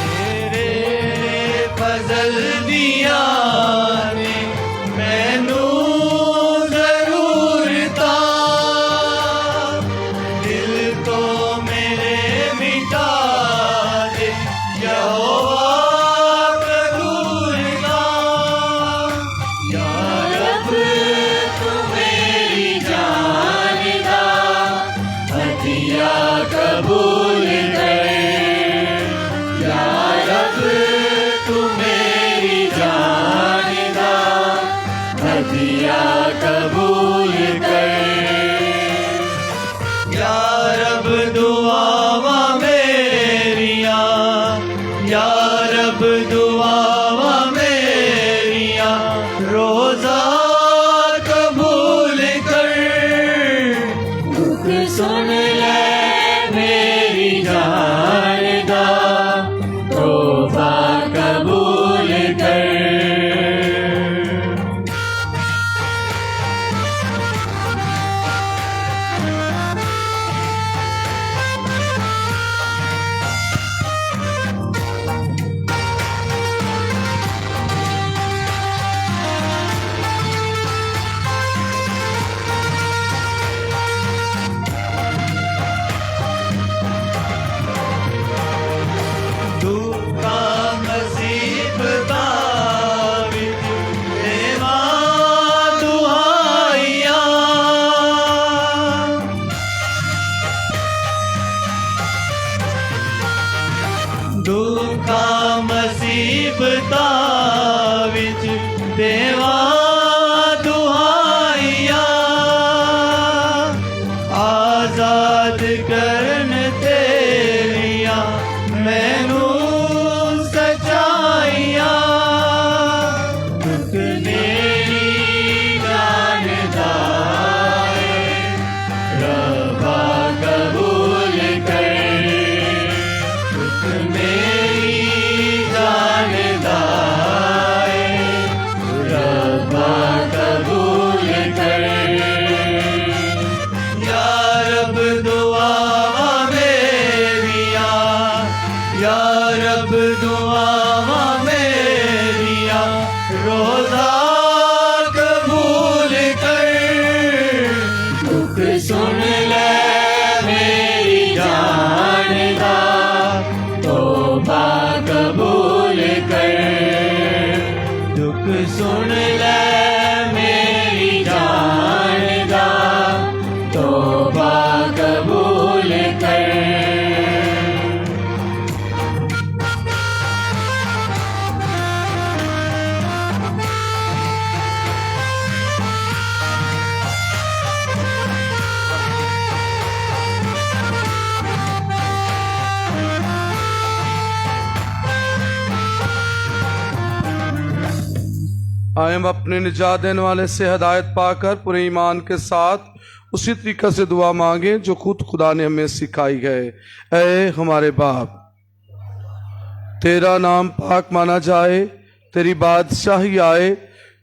तेरे फजल दिया ने मैनू जरूर ता दिल तो मेरे मिटा दे यहोवा कबूल कर या रब तू मेरी जान दा हदिया कबूल कर या रब दुआवा मेरिया या रब दुआवा मेरिया रोजा कबूल कर दुख सुन ले मेरी जान दा तौबा कबूल कर दुखा मुसीबता विच देवा दुआइया आजाद करन तेरिया मैनू सचाइया दुख मेरी जानदा रब्बा कबूल कर मेरी जानदा रब्बा आए हम अपने निजात देने वाले से हिदायत पाकर पूरे ईमान के साथ उसी तरीके से दुआ मांगे जो खुद खुदा ने हमें सिखाई है। ऐ हमारे बाप, तेरा नाम पाक माना जाए, तेरी बादशाही आए,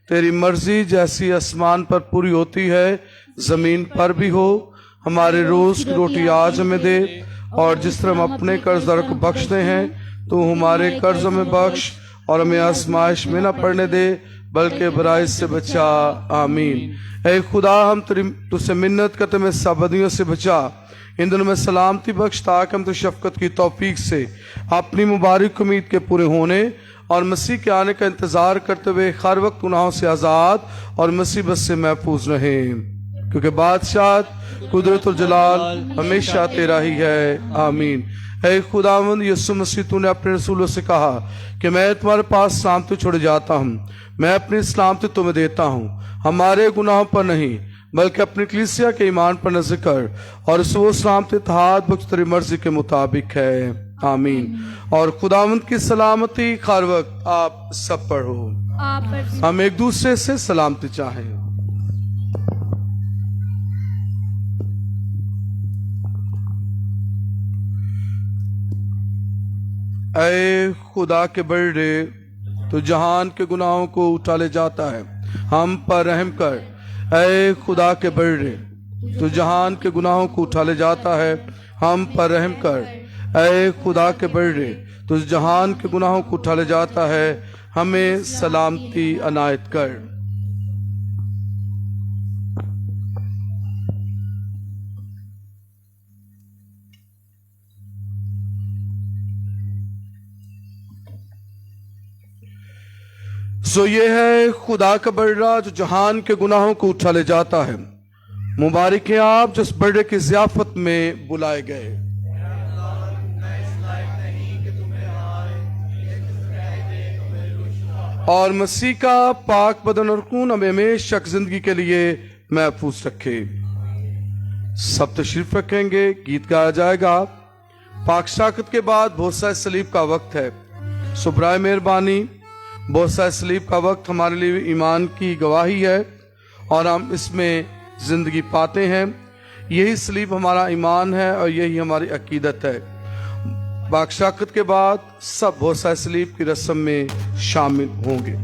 तेरी मर्जी जैसी आसमान पर पूरी होती है जमीन पर भी हो। हमारे रोज की रोटी आज हमें दे, और जिस तरह हम अपने कर्जदार को बख्शते हैं तो हमारे कर्ज में बख्श, और हमें आजमाइश में न पड़ने दे बल्कि बुराई से बचा। आमीन। ऐ खुदा, हम तुझसे मिन्नत करते में सबदियों से बचा, इन दिनों में सलामती बख्श, ताकि हम तो शफकत की तौफीक से अपनी मुबारक उम्मीद के पूरे होने और मसीह के आने का इंतजार करते हुए हर वक्त गुनाहों से आज़ाद और मुसीबत से महफूज रहें, क्योंकि बादशाह, कुदरत और जलाल हमेशा तेरा ही है। आमीन। ऐ खुदावंद यीशु मसीह, तूने अपने रसूलों से कहा कि मैं तुम्हारे पास सलामती छोड़ जाता हूँ, मैं अपनी सलामती तुम्हें देता हूँ। हमारे गुनाहों पर नहीं बल्कि अपनी कलीसिया के ईमान पर नजर कर, और इस वो सलामती इत्तेहाद बख्श तेरी मर्जी के मुताबिक है। आमीन। और खुदावंद की सलामती हर वक्त आप सब पर हो। हम एक दूसरे से सलामती चाहें। ऐ खुदा के बड़े, तो जहान के गुनाहों को उठा ले जाता है, हम पर रहम कर। ऐ खुदा के बड़े, तो जहान के गुनाहों को उठा ले जाता है, हम पर रहम कर। ऐ खुदा के बड़े, तो जहान के गुनाहों को उठा ले जाता है, हमें सलामती अनायत कर। सो ये है खुदा का बर्रा जो जहान के गुनाहों को उठा ले जाता है। मुबारक है आप जिस बर्रे की ज़ियाफत में बुलाए गए। और मसीह का पाक बदन और खून हमें हमेशा जिंदगी के लिए महफूज रखे। सब तशरीफ रखेंगे, गीत गाया जाएगा। पाक शाकत के बाद बहुत सा सलीब का वक्त है। सुबराय मेहरबानी, बहुत सा सलीब का वक्त हमारे लिए ईमान की गवाही है और हम इसमें जिंदगी पाते हैं। यही सलीब हमारा ईमान है और यही हमारी अकीदत है। बादशाहत के बाद सब बहुत सा सलीब की रस्म में शामिल होंगे।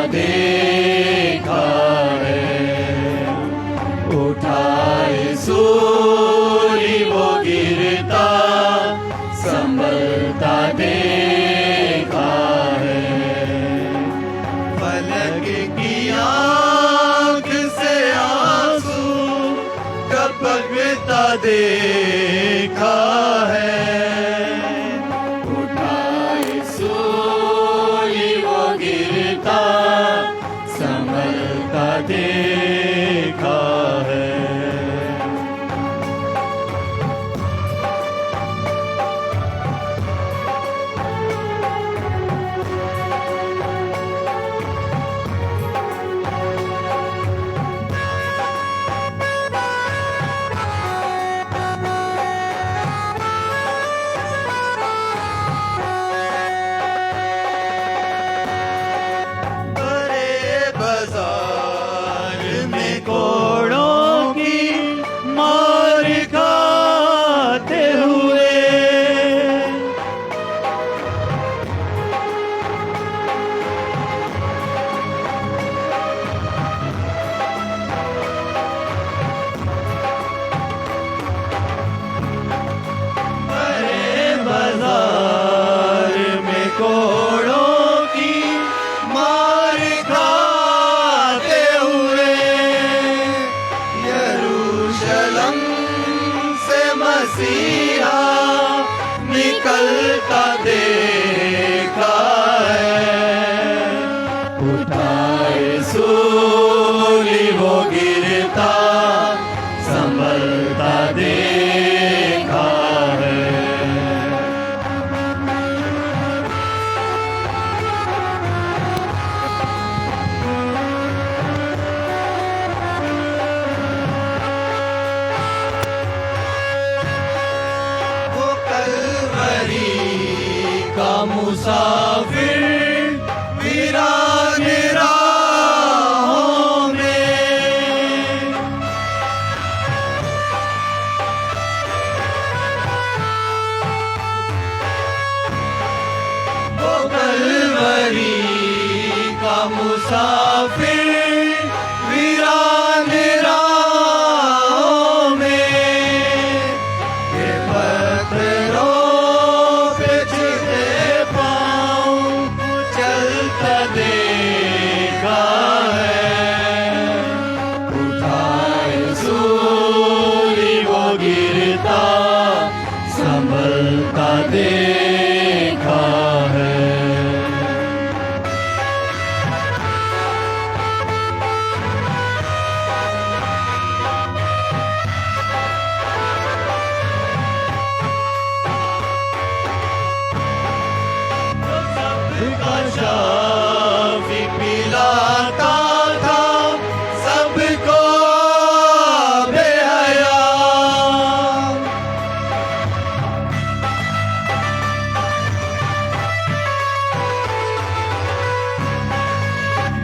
देखा है, उठाए सूली वो गिरता संभलता देखा है। का मुसाफिर वीरान राहों में, वो कलवरी का मुसाफिर वीरान राहों में, ये पत्थरों पे चिते पाँव चलता देखा है, उठाए सूली वो गिरता संभलता देखा है। सबका शाफी पिलाता था सबको बेहया,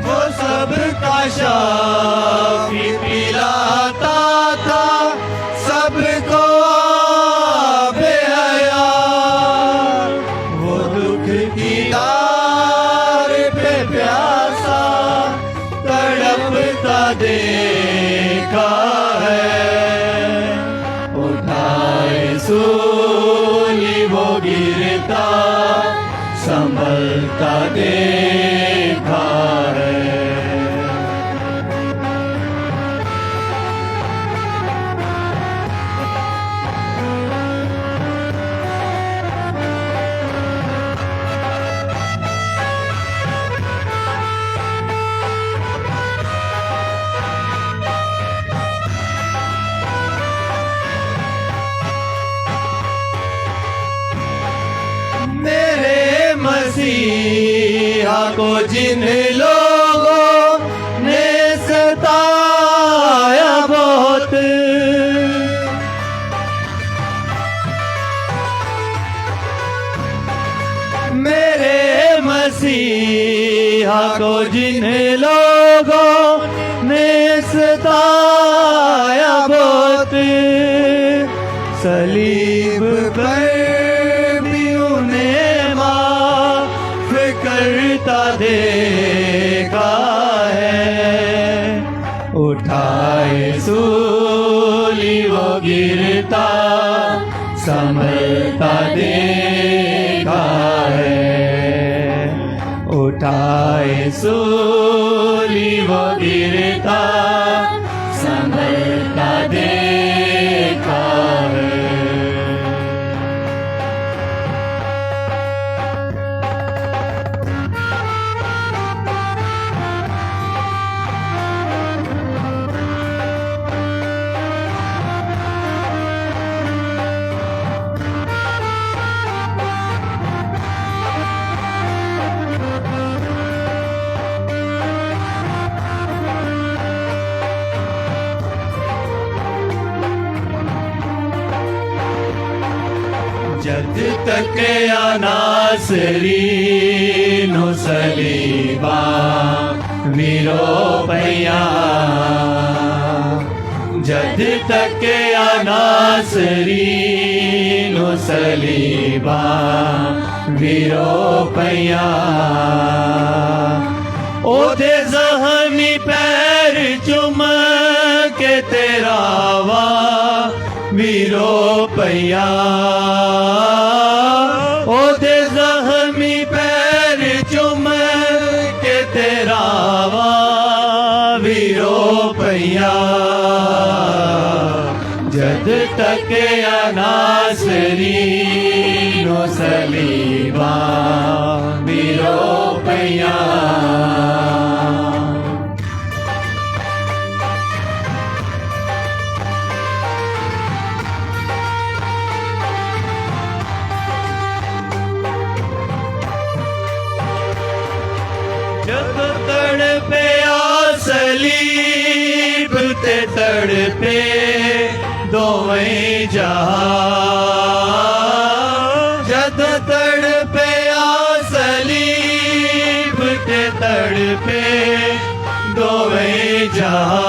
वो सबका शाफी पिलाता था सबको बेहया, वो दुख की तार पे प्यासा तड़पता देखा है, उठाए सूली वो गिरता संभलता देखा है। मेरे मसीहा को जिन लोगों ने सताया बहुत, मेरे मसीहा को जिन लोगों ने सताया बहुत, सलीब पर भी उन्हें माफ करता देखा है, उठाए सूली वो गिरता संभलता देखा है, उठाए सूली वो गिरता संभलता देखा है। जद तक अनासरीनो सलीबा वीरो पैया, जद तक अनासरीनो सलीबा वीरो पैया, ओदे जहनी पैर चुम के तेरा वा वीरो पैया, ओदे जहमी पैर चुम के तेरा वा वीरो पैया, जद तक अनासरीनो सलीबा वीरो पैया। जब तड़पे सलीब ते तड़पे दोवें जहां, जद तड़पे पे दोवे जहां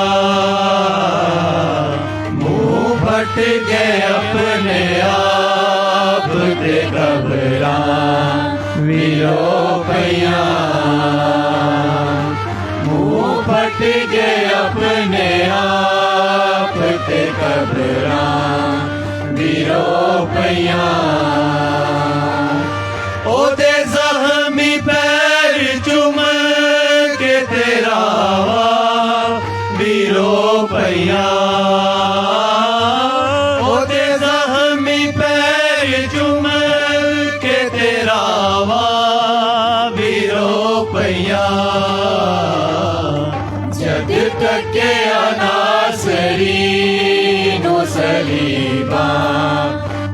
मुंह फट गए अपने आप ते घबरा वीरो पैया मुंह फट गए अपने आप ते घबरा वीरो पैया ओदे ज़ख्मी पैर चुम के तेरा वीरो पैया ओदे ज़ख्मी पैर चुम के तेरा वीरो पैया जद तक के अनासरी नो सलीबा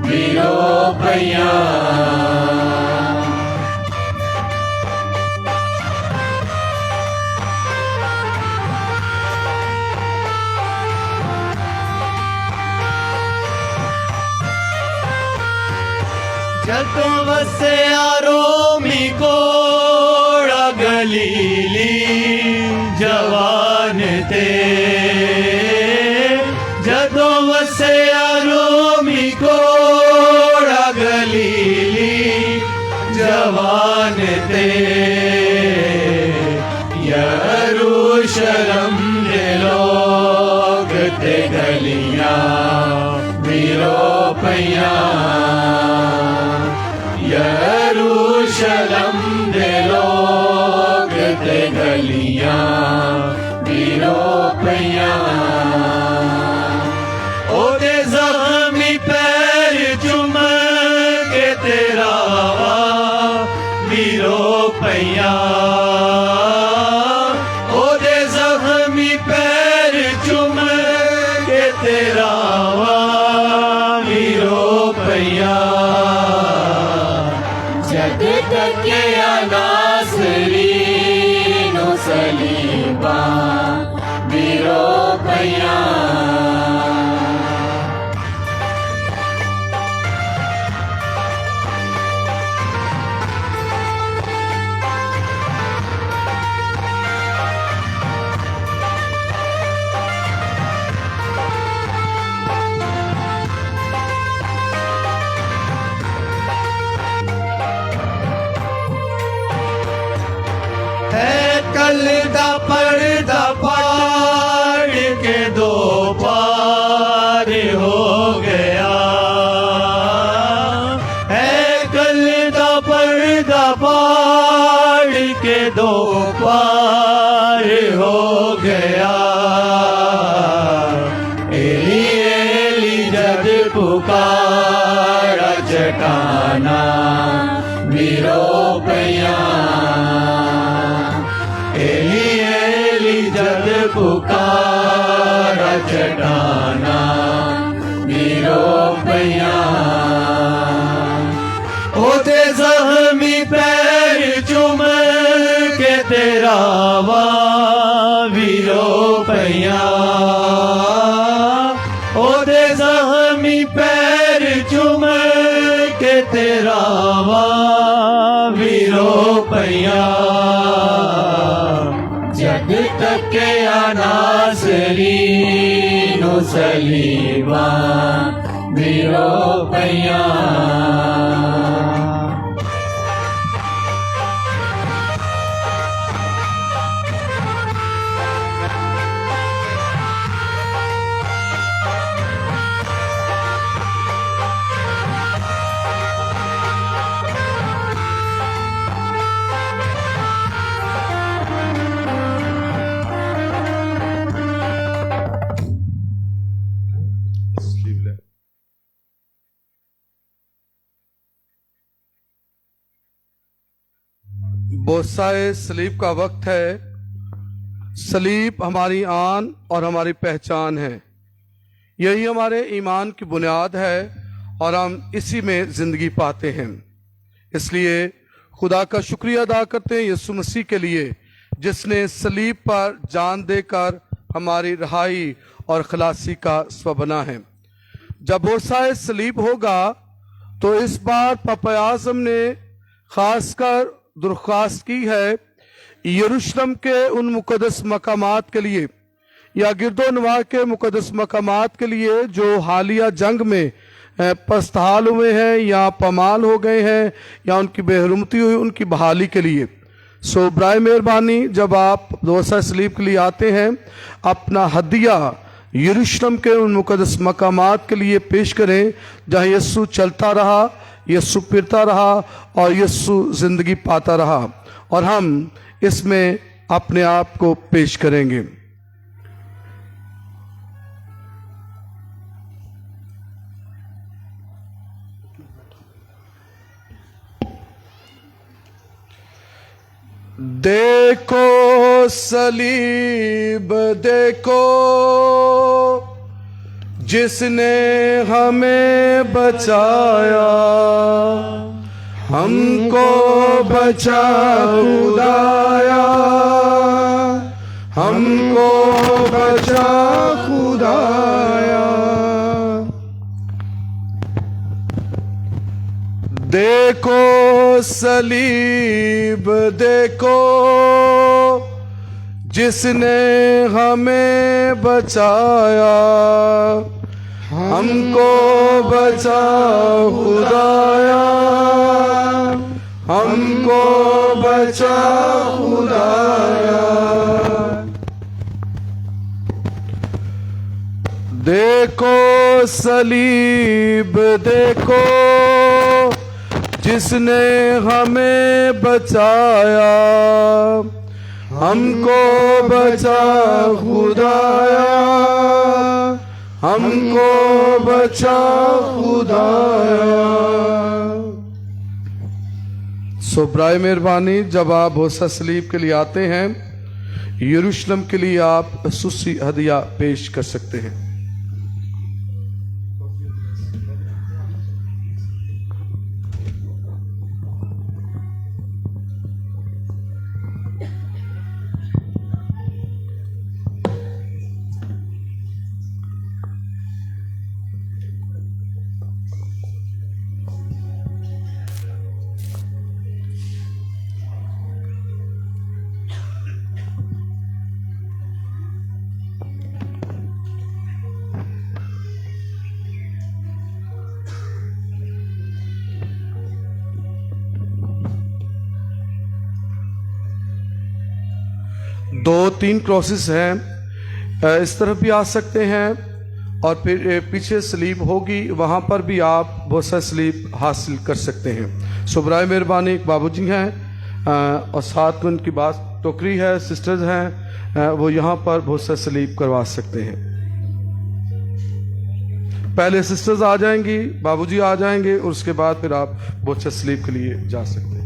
वीरो पैया जतों वसे रोमी कोड़ा गलीली जवान ते जतों वसे रोमी कोड़ा गलीली जवान ते यरूशलेम दे लोग ते गलियां वीरो पैया यरूशलेम दे लोग ते गलियां वीरो पैया ओदे ज़ख्मी पैर चुम के तेरा वीरो पैया ओदे ज़ख्मी पैर चुम के तेरा वीरो पैया जग तक अनासरी नो सलीबा वीरो पैया कल दा पर्दा पाड़ के दो पार हो गया है कल दा पर्दा पाड़ के दो पार हो गया एली एली जब पुकारा चटाना वीरो पैया एली एली जब पुकारा चटाना वीरो पैया ओदे ज़ख्मी पैर चुम के तेरा वीरो पैया ओदे ज़ख्मी पैर चुम के तेरा वीरो पैया जग तक अनासरी नो सलीबा वीरो पैया बोसाए सलीब का वक्त है। सलीब हमारी आन और हमारी पहचान है। यही हमारे ईमान की बुनियाद है और हम इसी में ज़िंदगी पाते हैं। इसलिए खुदा का शुक्रिया अदा करते हैं यीशु मसीह के लिए, जिसने सलीब पर जान देकर हमारी रहाई और खलासी का स्व बना है। जब बोसाए सलीब होगा तो इस बार पापा आज़म ने खासकर दरख्वास्त की है यरूशलेम के उन मुकद्दस मकामात के लिए या गिरदोनवा के मुकद्दस मकामात के लिए जो हालिया जंग में पस्तहाल हुए हैं या पमाल हो गए हैं या उनकी बेहरमती हुई, उनकी बहाली के लिए। सो बराए मेहरबानी जब आप दोसा सलीब के लिए आते हैं, अपना हदिया यरूशलेम के उन मुकद्दस मकामात के लिए पेश करें जहाँ यीशु चलता रहा, यीशु फिरता रहा और यीशु जिंदगी पाता रहा, और हम इसमें अपने आप को पेश करेंगे। देखो सलीब देखो, जिसने हमें बचाया, हमको बचा खुदाया, हमको बचा खुदाया। देखो सलीब देखो, जिसने हमें बचाया, हमको बचा खुदाया, हमको बचा खुदाया। देखो सलीब देखो, जिसने हमें बचाया, हमको बचा खुदाया, हमको बचा खुदाया। सो बराए मेहरबानी जब आप होसा सलीब के लिए आते हैं, यरूशलेम के लिए आप सुसी हदिया पेश कर सकते हैं। दो तीन क्रॉसेस हैं, इस तरफ भी आ सकते हैं और फिर पीछे सलीब होगी, वहाँ पर भी आप बहुत सा सलीब हासिल कर सकते हैं। सो बराए मेहरबानी एक बाबूजी हैं और साथ में उनकी बात टोकरी है, सिस्टर्स हैं, वो यहाँ पर बहुत सा सलीब करवा सकते हैं। पहले सिस्टर्स आ जाएंगी, बाबूजी आ जाएंगे और उसके बाद फिर आप बहुत सा सलीब के लिए जा सकते हैं।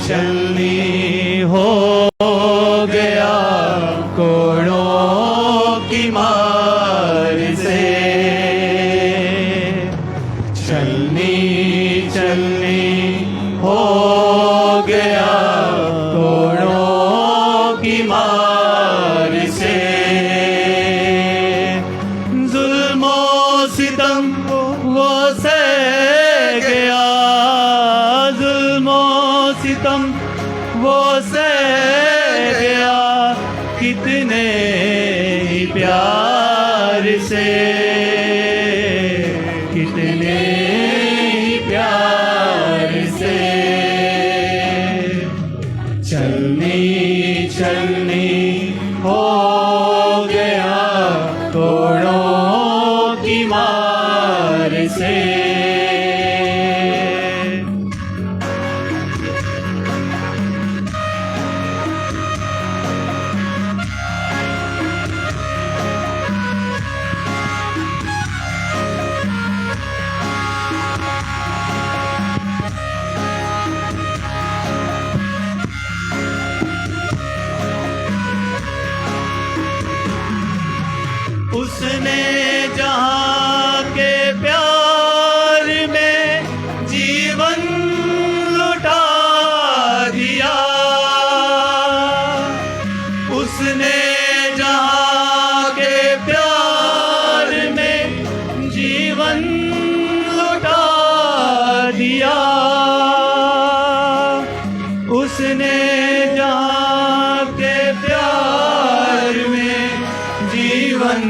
चलनी हो गया कोड़ों की मार से, चलनी हो गया कोड़ों की मार से। जुल्मो सितम वो सह गया, जुल्मो सितम वो सह गया, कितने ही प्यार से, कितने ही प्यार से। चलनी हो गया कोड़ों की उसने जहाँ के प्यार में जीवन लुटा दिया, उसने जहाँ के प्यार में जीवन लुटा दिया, उसने जहाँ के प्यार में जीवन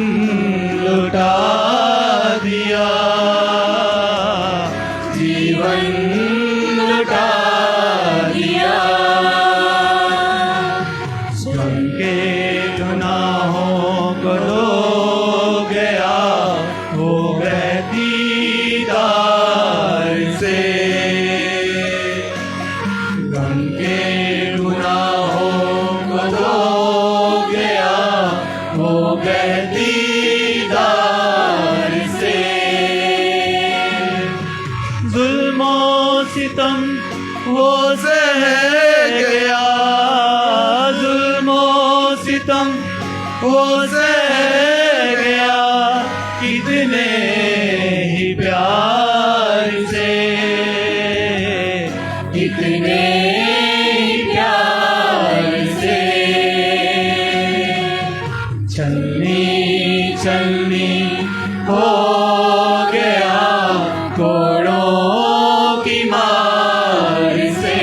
लुटा दिया, जीवन लुटा दिया। स्वयं के गुनाहों को धो गया वो बहती धार से, गम के गुनाहों को धो गया वो बहती धार से। जुल्मो सितम वो सह गया, जुल्मो सितम वो सह गया, कितने ही प्यार से, कितने ही प्यार से। छलनी छलनी हो गया कोड़ों की मार से।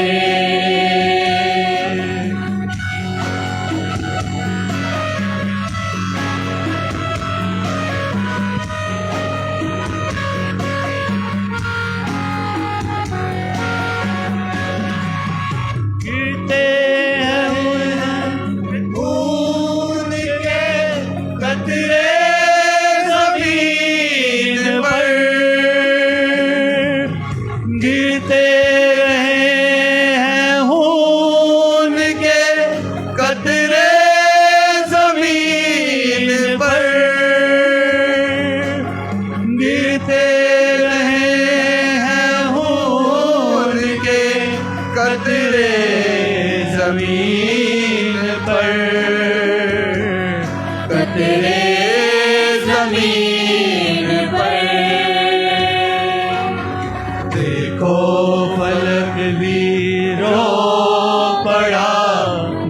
गिरते हैं खून के कतरे ज़मीन पर, गिरते हैं खून के कतरे ज़मीन पर, गिरते हैं खून के कतरे ज़मीन पर, कतरे ज़मीन पर। देखो फलक भी रो पड़ा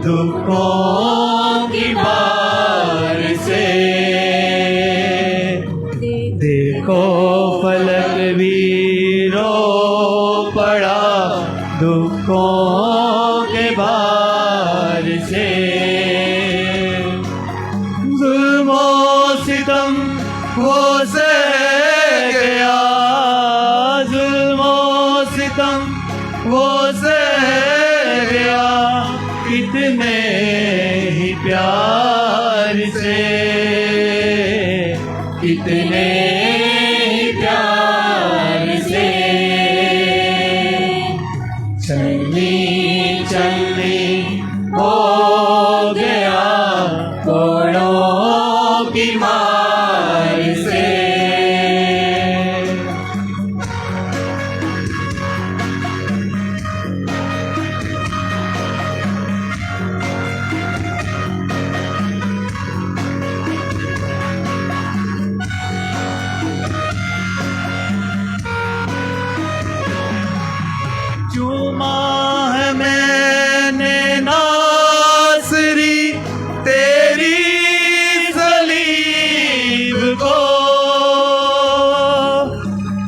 दुखों की बार से, देखो फलक भी रो पड़ा दुखों के बार से। जुल्मो सितम वो सह गया, जुल्मो सितम वो सह गया, कितने ही प्यार से, कितने ही प्यार से। चलनी चलनी हो गया कोड़ों की मार से। चूमा है मैंने नासरी तेरी सलीब को,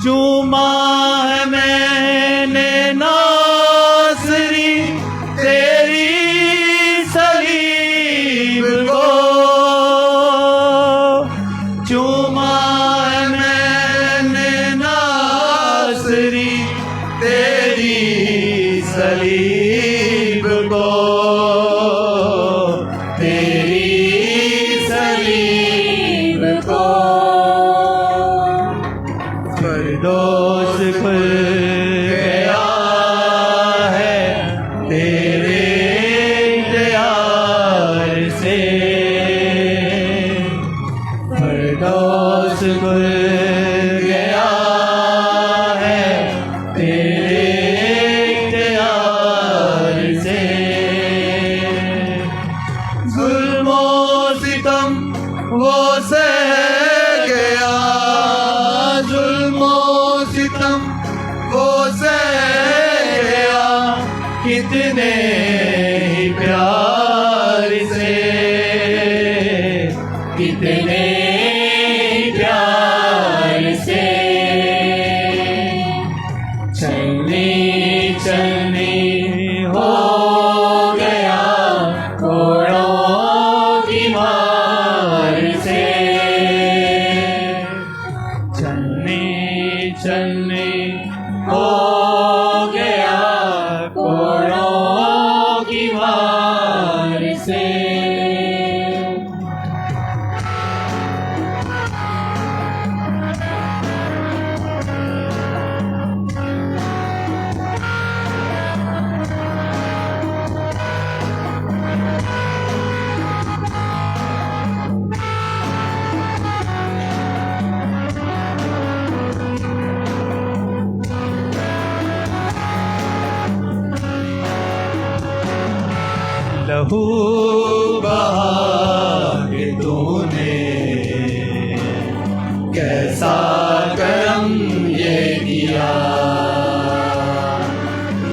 चूमा है मैंने नासरी तेरी सलीब को, चूमा है मैंने नासरी तेरी सलीब को, तेरी सलीब को। फरदौस खुल गया है तेरे प्यार से, फरदौस खुल गया है तेरे प्यार से। जुल्मो सितम वो सह कितने प्यार से चलने चलने हो गया कोड़ों की मार से चलने चलने हो गया कोड़ों की मार से लहू बहा के तूने कैसा करम ये किया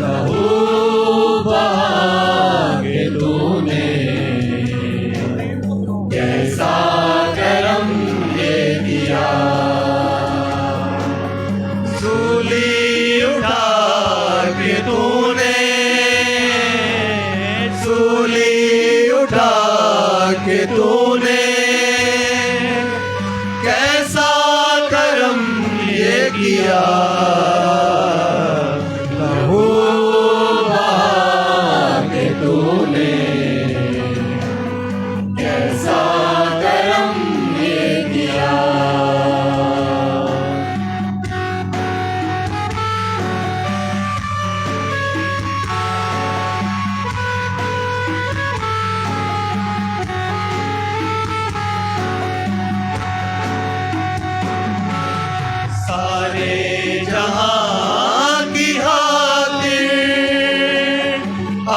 लहू बहा के तूने कैसा करम ये किया सूली उठा के तूने सूली उठा के तूने कैसा करम ये किया लहू बहा के तूने कैसा करम ये किया सारे जहां की खातिर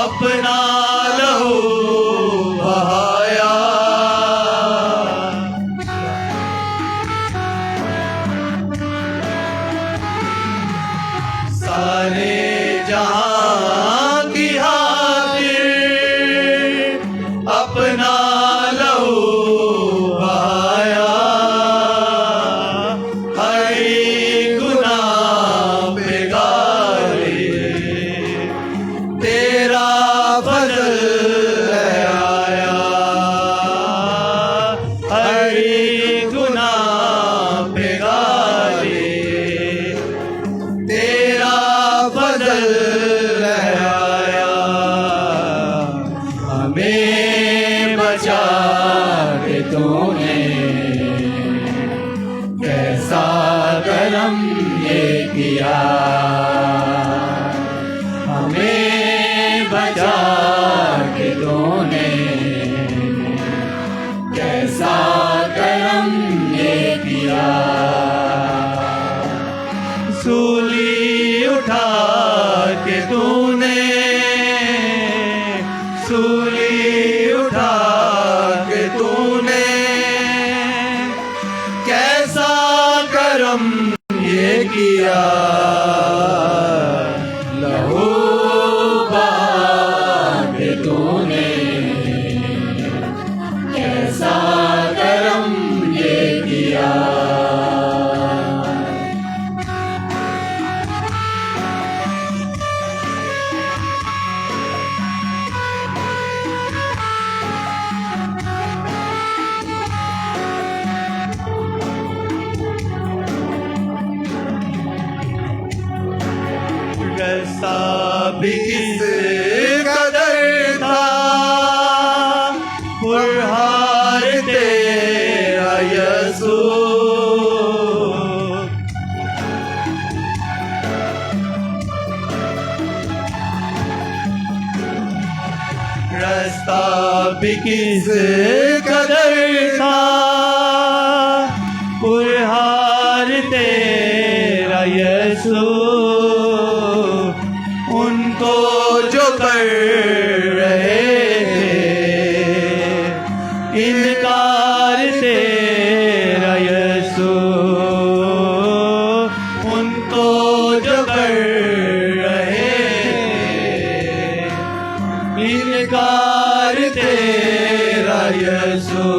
अपना लहू बहाया सारे जहां की खातिर अपना लहू बहाया तेरा फजल आया हरी गुनाह पे गाले तेरा फजल आया हमें बचा के तूने कैसा करम ये किया हमें बचा के तूने कैसा करम ये किया सूली उठा के तूने सूली उठा के तूने कैसा करम ये किया लहू तूने कैसा करम ये किया कैसा भी किस कदर था पुरहार तेरा यसू रास्ता भी किस कदर था पुरहार तेरा यसू उनको जो कर रहे इनकार तेरा यसू उनको जो कर रहे इनकार तेरा यसू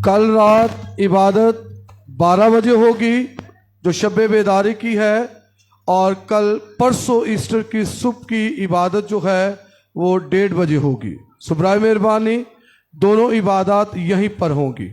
कल रात इबादत 12 बजे होगी जो शब बेदारी की है, और कल परसों ईस्टर की सुबह की इबादत जो है वो 1:30 बजे होगी। सुबराय मेहरबानी दोनों इबादत यहीं पर होंगी।